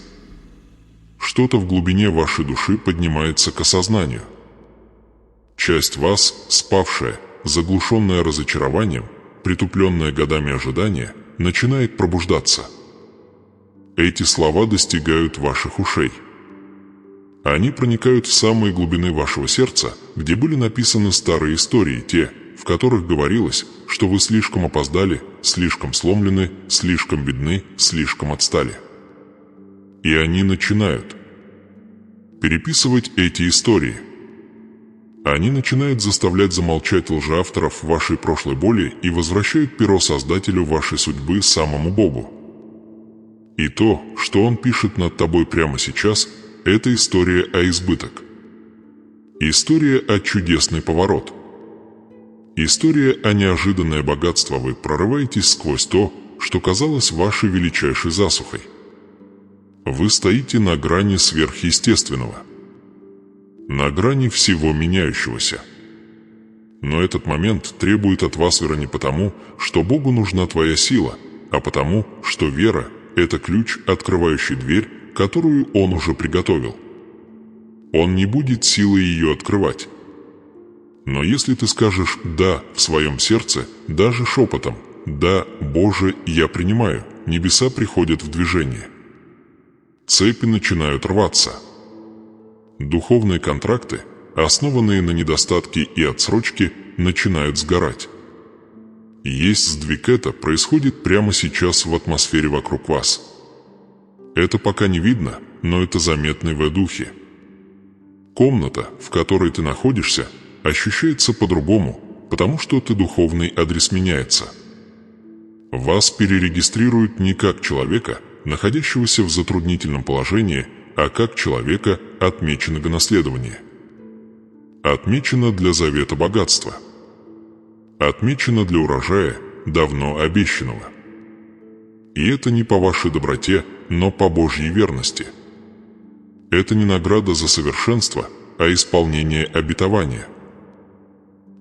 Что-то в глубине вашей души поднимается к осознанию. Часть вас, спавшая, заглушенная разочарованием, притупленная годами ожидания, начинает пробуждаться. Эти слова достигают ваших ушей. Они проникают в самые глубины вашего сердца, где были написаны старые истории, те, в которых говорилось, что вы слишком опоздали, слишком сломлены, слишком бедны, слишком отстали. И они начинают переписывать эти истории. Они начинают заставлять замолчать лжеавторов вашей прошлой боли и возвращают перо Создателю вашей судьбы, самому Богу. И то, что Он пишет над тобой прямо сейчас, это история о избыток. История о чудесный поворот. История о неожиданное богатство. Вы прорываетесь сквозь то, что казалось вашей величайшей засухой. Вы стоите на грани сверхъестественного, на грани всего меняющегося. Но этот момент требует от вас веры не потому, что Богу нужна твоя сила, а потому, что вера – это ключ, открывающий дверь, которую Он уже приготовил. Он не будет силой ее открывать. Но если ты скажешь «да» в своем сердце, даже шепотом «да, Боже, я принимаю», небеса приходят в движение. Цепи начинают рваться. Духовные контракты, основанные на недостатке и отсрочке, начинают сгорать. Есть сдвиг, это происходит прямо сейчас в атмосфере вокруг вас. Это пока не видно, но это заметно в духе. Комната, в которой ты находишься, ощущается по-другому, потому что ты духовный адрес меняется. Вас перерегистрируют не как человека, находящегося в затруднительном положении, а как человека, отмеченного наследования. Отмечено для завета богатства. Отмечено для урожая, давно обещанного. И это не по вашей доброте, но по Божьей верности. Это не награда за совершенство, а исполнение обетования.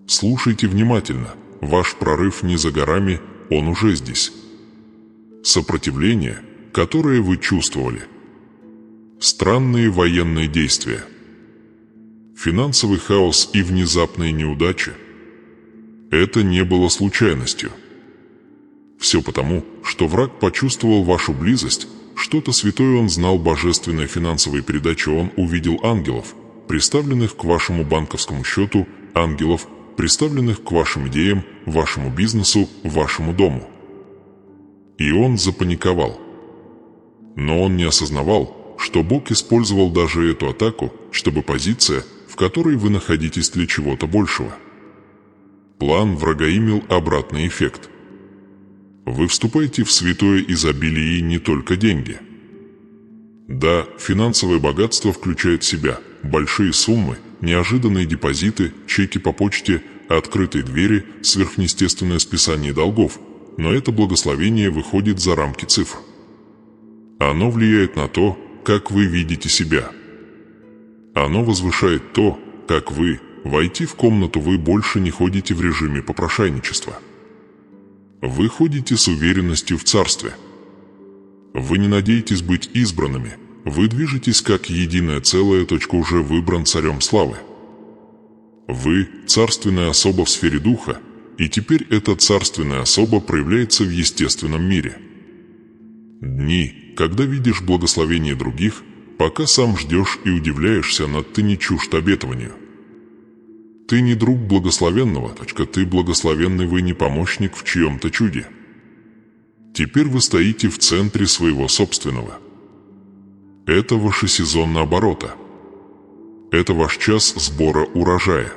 Слушайте внимательно, ваш прорыв не за горами, он уже здесь. Сопротивление, которое вы чувствовали. Странные военные действия. Финансовый хаос и внезапные неудачи. Это не было случайностью. Все потому, что враг почувствовал вашу близость, что-то святое он знал, божественные финансовые передачи, он увидел ангелов, приставленных к вашему банковскому счету, ангелов, приставленных к вашим идеям, вашему бизнесу, вашему дому. И он запаниковал. Но он не осознавал, что Бог использовал даже эту атаку, чтобы позиция, в которой вы находитесь, для чего-то большего. План врага имел обратный эффект. Вы вступаете в святое изобилие, не только деньги. Да, финансовое богатство включает в себя большие суммы, неожиданные депозиты, чеки по почте, открытые двери, сверхъестественное списание долгов, но это благословение выходит за рамки цифр. Оно влияет на то, как вы видите себя. Оно возвышает то, как вы, войти в комнату, вы больше не ходите в режиме попрошайничества. Вы ходите с уверенностью в царстве. Вы не надеетесь быть избранными, вы движетесь как единое целое, уже выбран царем славы. Вы – царственная особа в сфере духа, и теперь эта царственная особа проявляется в естественном мире. Дни, когда видишь благословение других, пока сам ждешь и удивляешься, но ты не чужд обетованию. Ты не друг благословенного, ты благословенный, вы не помощник в чьем-то чуде. Теперь вы стоите в центре своего собственного. Это ваш сезон оборота. Это ваш час сбора урожая.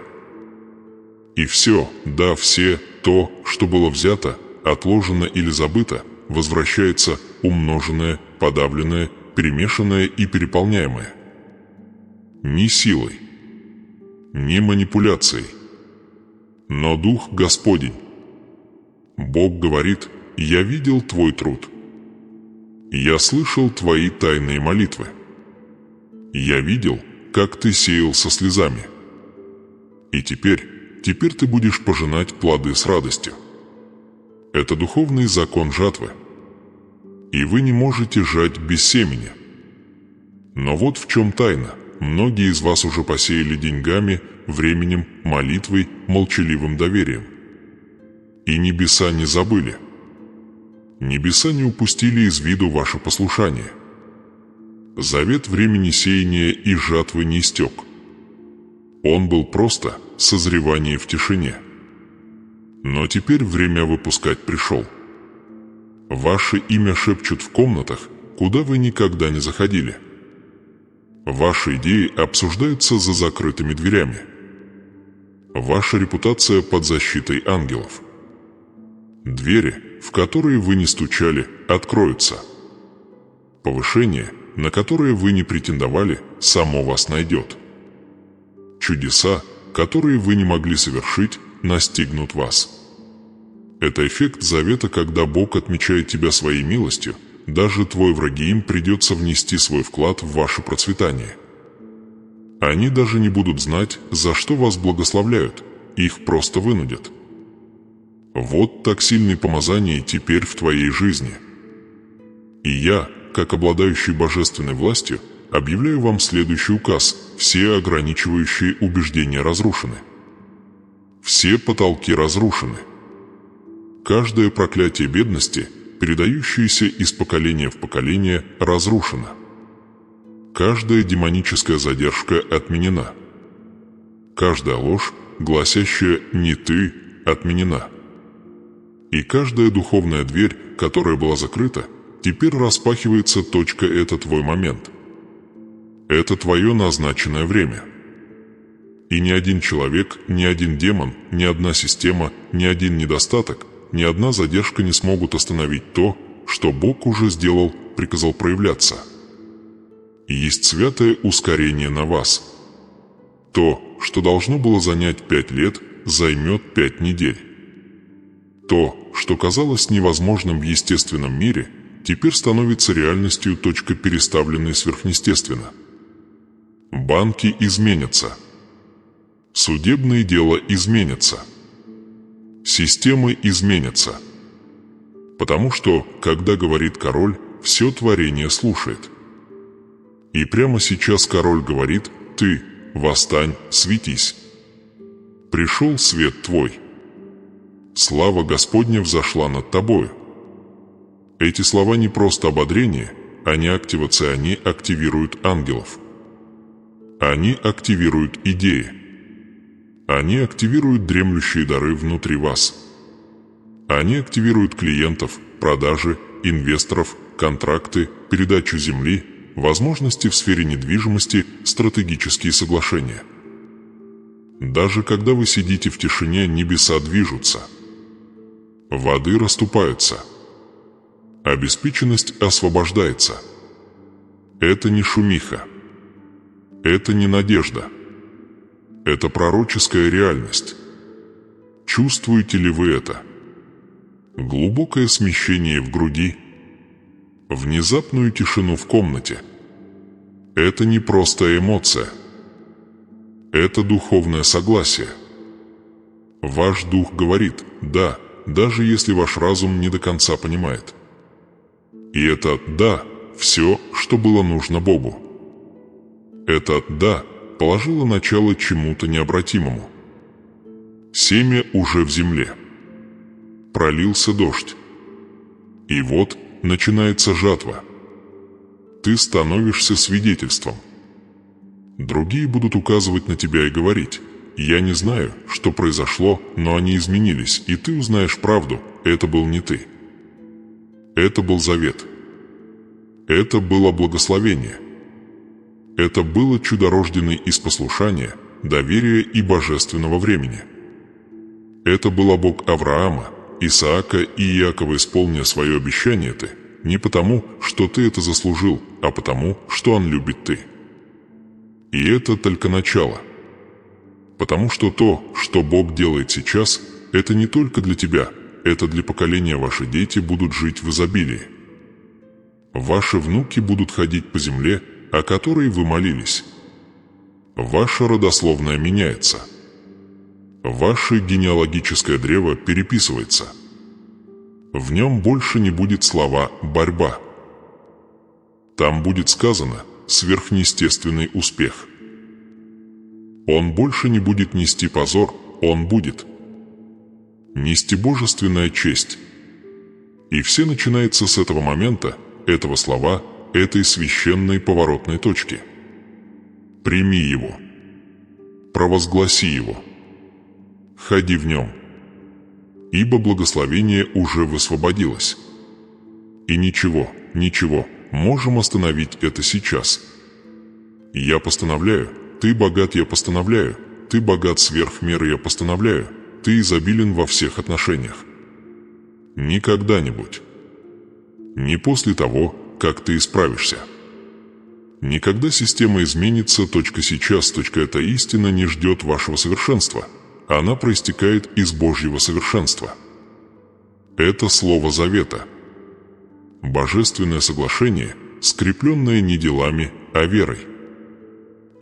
И все, да, все, то, что было взято, отложено или забыто, возвращается умноженное, подавленное, перемешанное и переполняемое. Не силой, не манипуляцией, но Дух Господень. Бог говорит: «Я видел твой труд. Я слышал твои тайные молитвы. Я видел, как ты сеял со слезами. И теперь ты будешь пожинать плоды с радостью». Это духовный закон жатвы. И вы не можете жать без семени. Но вот в чем тайна. Многие из вас уже посеяли деньгами, временем, молитвой, молчаливым доверием. И небеса не забыли. Небеса не упустили из виду ваше послушание. Завет времени сеяния и жатвы не истек. Он был просто созревание в тишине. Но теперь время выпускать пришел. Ваше имя шепчут в комнатах, куда вы никогда не заходили. Ваши идеи обсуждаются за закрытыми дверями. Ваша репутация под защитой ангелов. Двери, в которые вы не стучали, откроются. Повышение, на которое вы не претендовали, само вас найдет. Чудеса, которые вы не могли совершить, настигнут вас. Это эффект завета, когда Бог отмечает тебя своей милостью. Даже твои враги, им придется внести свой вклад в ваше процветание. Они даже не будут знать, за что вас благословляют, их просто вынудят. Вот так сильное помазание теперь в твоей жизни. И я, как обладающий божественной властью, объявляю вам следующий указ: все ограничивающие убеждения разрушены. Все потолки разрушены. Каждое проклятие бедности, передающееся из поколения в поколение, разрушено. Каждая демоническая задержка отменена. Каждая ложь, гласящая «не ты», отменена. И каждая духовная дверь, которая была закрыта, теперь распахивается. Это твой момент. Это твое назначенное время. И ни один человек, ни один демон, ни одна система, ни один недостаток, ни одна задержка не смогут остановить то, что Бог уже сделал, приказал проявляться. И есть святое ускорение на вас. То, что должно было занять 5 лет, займет 5 недель. То, что казалось невозможным в естественном мире, теперь становится реальностью, переставленной сверхъестественно. Банки изменятся. Судебные дела изменятся. Системы изменятся. Потому что, когда говорит король, все творение слушает. И прямо сейчас король говорит: «Ты, восстань, светись. Пришел свет твой. Слава Господня взошла над тобою». Эти слова не просто ободрение, они активация, они активируют ангелов. Они активируют идеи. Они активируют дремлющие дары внутри вас. Они активируют клиентов, продажи, инвесторов, контракты, передачу земли, возможности в сфере недвижимости, стратегические соглашения. Даже когда вы сидите в тишине, небеса движутся. Воды расступаются. Обеспеченность освобождается. Это не шумиха. Это не надежда. Это пророческая реальность. Чувствуете ли вы это? Глубокое смещение в груди. Внезапную тишину в комнате. Это не просто эмоция. Это духовное согласие. Ваш дух говорит «да», даже если ваш разум не до конца понимает. И это «да» — все, что было нужно Богу. Это «да» положило начало чему-то необратимому. Семя уже в земле. Пролился дождь. И вот начинается жатва. Ты становишься свидетельством. Другие будут указывать на тебя и говорить: «Я не знаю, что произошло, но они изменились, и ты узнаешь правду, это был не ты». Это был завет. Это было благословение. Это было чудо, рожденное из послушания, доверия и божественного времени. Это был Бог Авраама, Исаака и Иакова, исполня свое обещание ты, не потому, что ты это заслужил, а потому, что Он любит ты. И это только начало. Потому что то, что Бог делает сейчас, это не только для тебя, это для поколения. Ваши дети будут жить в изобилии. Ваши внуки будут ходить по земле, о которой вы молились. Ваша родословная меняется. Ваше генеалогическое древо переписывается. В нем больше не будет слова «борьба». Там будет сказано «сверхъестественный успех». Он больше не будет нести позор, он будет нести божественная честь. И все начинается с этого момента, этого слова, этой священной поворотной точки. Прими его. Провозгласи его. Ходи в нем. Ибо благословение уже высвободилось. И ничего, можем остановить это сейчас. Я постановляю, ты богат, я постановляю, ты богат сверх меры, я постановляю, ты изобилен во всех отношениях. Не когда-нибудь. Не после того, как ты исправишься. Никогда система изменится, сейчас, эта истина не ждет вашего совершенства. Она проистекает из Божьего совершенства. Это слово завета. Божественное соглашение, скрепленное не делами, а верой.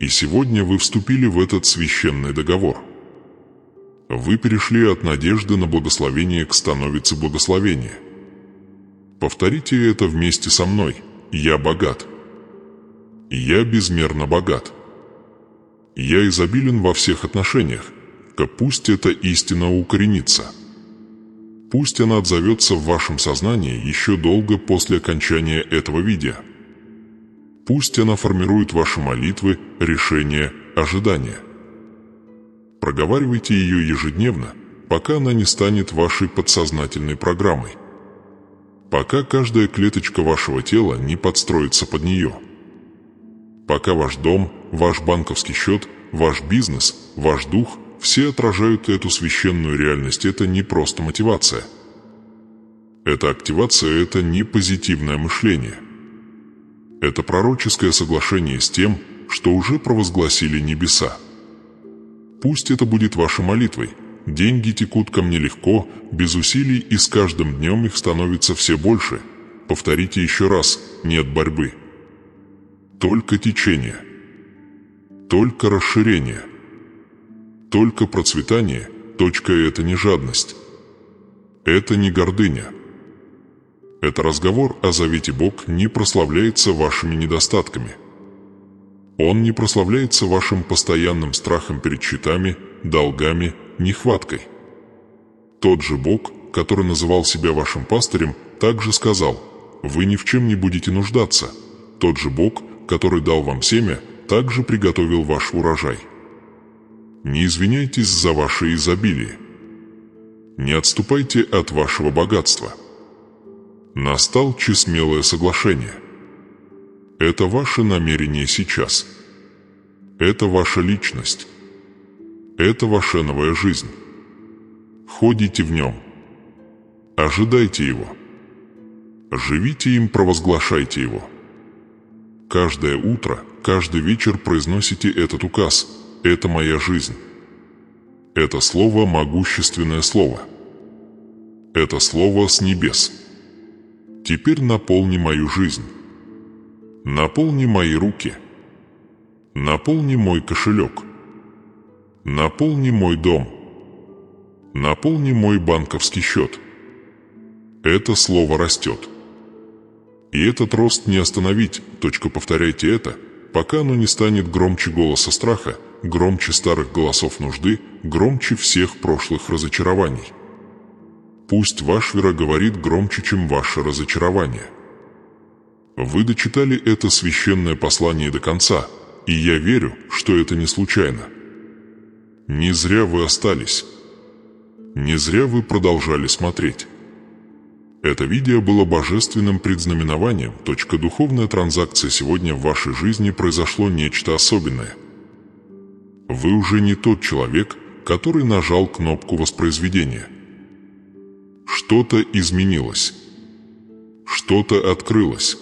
И сегодня вы вступили в этот священный договор. Вы перешли от надежды на благословение к становице благословения. Повторите это вместе со мной. Я богат. Я безмерно богат. Я изобилен во всех отношениях. Пусть эта истина укоренится. Пусть она отзовется в вашем сознании еще долго после окончания этого видео. Пусть она формирует ваши молитвы, решения, ожидания. Проговаривайте ее ежедневно, пока она не станет вашей подсознательной программой. Пока каждая клеточка вашего тела не подстроится под нее. Пока ваш дом, ваш банковский счет, ваш бизнес, ваш дух, все отражают эту священную реальность. Это не просто мотивация. Это активация, это не позитивное мышление. Это пророческое соглашение с тем, что уже провозгласили небеса. Пусть это будет вашей молитвой. Деньги текут ко мне легко, без усилий, и с каждым днем их становится все больше. Повторите еще раз: нет борьбы. Только течение. Только расширение. Только процветание. Точка. Это не жадность. Это не гордыня. Это разговор о завете. Бог не прославляется вашими недостатками. Он не прославляется вашим постоянным страхом перед счетами, долгами, нехваткой. Тот же Бог, который называл себя вашим пастырем, также сказал: вы ни в чем не будете нуждаться. Тот же Бог, который дал вам семя, также приготовил ваш урожай. Не извиняйтесь за ваше изобилие. Не отступайте от вашего богатства. Настал час смелое соглашение. Это ваше намерение сейчас. Это ваша личность. Это ваша новая жизнь. Ходите в нем. Ожидайте его. Живите им, провозглашайте его. Каждое утро, каждый вечер произносите этот указ: это моя жизнь. Это слово — могущественное слово. Это слово с небес. Теперь наполни мою жизнь. Наполни мои руки. Наполни мой кошелек. Наполни мой дом. Наполни мой банковский счет. Это слово растет. И этот рост не остановить. Повторяйте это, пока оно не станет громче голоса страха, громче старых голосов нужды, громче всех прошлых разочарований. Пусть ваш вера говорит громче, чем ваше разочарование. Вы дочитали это священное послание до конца, и я верю, что это не случайно. Не зря вы остались. Не зря вы продолжали смотреть. Это видео было божественным предзнаменованием. Духовная транзакция. Сегодня в вашей жизни произошло нечто особенное. Вы уже не тот человек, который нажал кнопку воспроизведения. Что-то изменилось. Что-то открылось.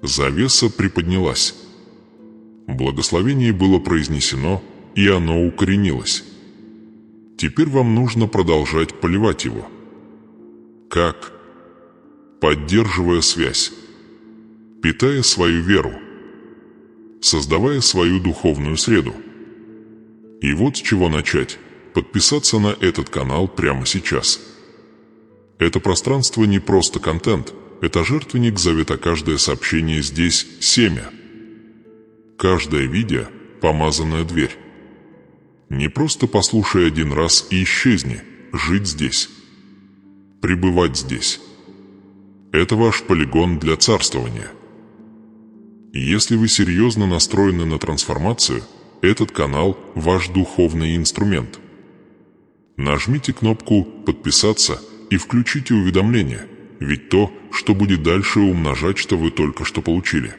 Завеса приподнялась. Благословение было произнесено, и оно укоренилось. Теперь вам нужно продолжать поливать его. Как? Поддерживая связь, питая свою веру, создавая свою духовную среду. И вот с чего начать: подписаться на этот канал прямо сейчас. Это пространство не просто контент, это жертвенник завета. Каждое сообщение здесь — семя. Каждое видео — помазанная дверь. Не просто послушай один раз и исчезни. Жить здесь. Пребывать здесь. Это ваш полигон для царствования. Если вы серьезно настроены на трансформацию, этот канал – ваш духовный инструмент. Нажмите кнопку «Подписаться» и включите уведомления, ведь то, что будет дальше, умножать, что вы только что получили.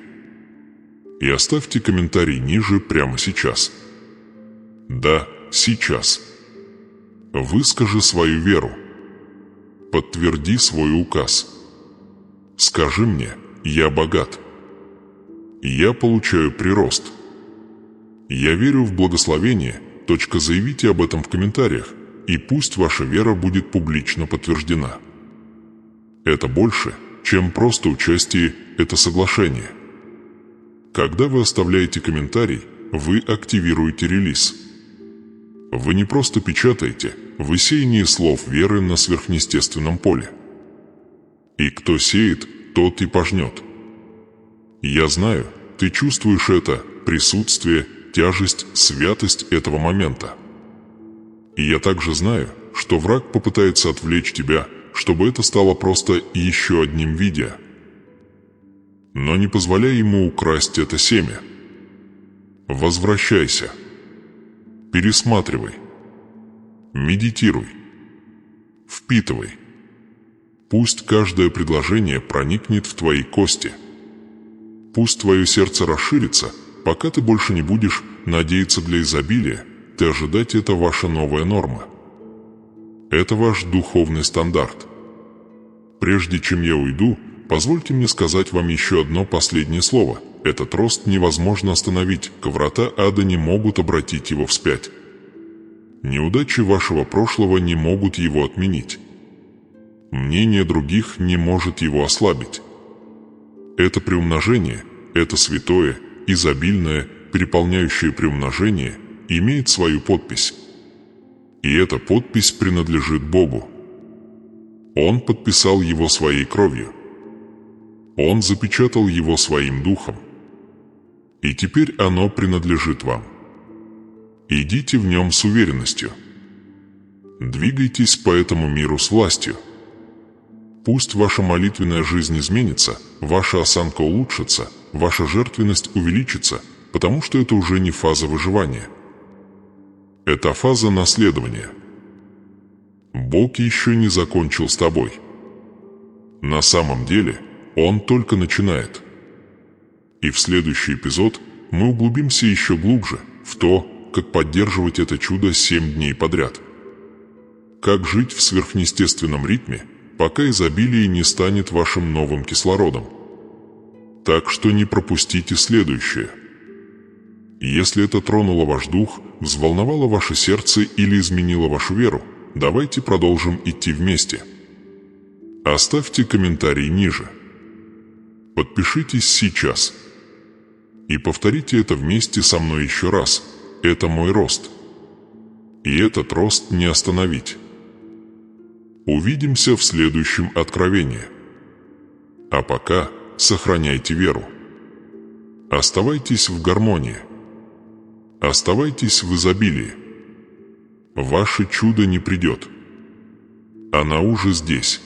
И оставьте комментарий ниже прямо сейчас. Да, сейчас. Выскажи свою веру. Подтверди свой указ. Скажи мне: я богат. Я получаю прирост. Я верю в благословение. Заявите об этом в комментариях, и пусть ваша вера будет публично подтверждена. Это больше, чем просто участие, это соглашение. Когда вы оставляете комментарий, вы активируете релиз. Вы не просто печатаете, вы сеяние слов веры на сверхъестественном поле. И кто сеет, тот и пожнет. Я знаю, ты чувствуешь это, присутствие, тяжесть, святость этого момента. И я также знаю, что враг попытается отвлечь тебя, чтобы это стало просто еще одним видео. Но не позволяй ему украсть это семя. Возвращайся. Пересматривай. Медитируй. Впитывай. Пусть каждое предложение проникнет в твои кости. Пусть твое сердце расширится, пока ты больше не будешь надеяться для изобилия, и ожидать — это ваша новая норма. Это ваш духовный стандарт. Прежде чем я уйду, позвольте мне сказать вам еще одно последнее слово. Этот рост невозможно остановить, врата ада не могут обратить его вспять. Неудачи вашего прошлого не могут его отменить. Мнение других не может его ослабить. Это приумножение, это святое, изобильное, переполняющее приумножение имеет свою подпись. И эта подпись принадлежит Богу. Он подписал его своей кровью. Он запечатал его своим духом. И теперь оно принадлежит вам. Идите в нем с уверенностью. Двигайтесь по этому миру с властью. Пусть ваша молитвенная жизнь изменится, ваша осанка улучшится, ваша жертвенность увеличится, потому что это уже не фаза выживания. Это фаза наследования. Бог еще не закончил с тобой. На самом деле, Он только начинает. И в следующий эпизод мы углубимся еще глубже в то, как поддерживать это чудо 7 дней подряд. Как жить в сверхъестественном ритме, пока изобилие не станет вашим новым кислородом. Так что не пропустите следующее. Если это тронуло ваш дух, взволновало ваше сердце или изменило вашу веру, давайте продолжим идти вместе. Оставьте комментарий ниже. Подпишитесь сейчас. И повторите это вместе со мной еще раз. Это мой рост. И этот рост не остановить. Увидимся в следующем откровении. А пока сохраняйте веру. Оставайтесь в гармонии. Оставайтесь в изобилии. Ваше чудо не придет. Оно уже здесь.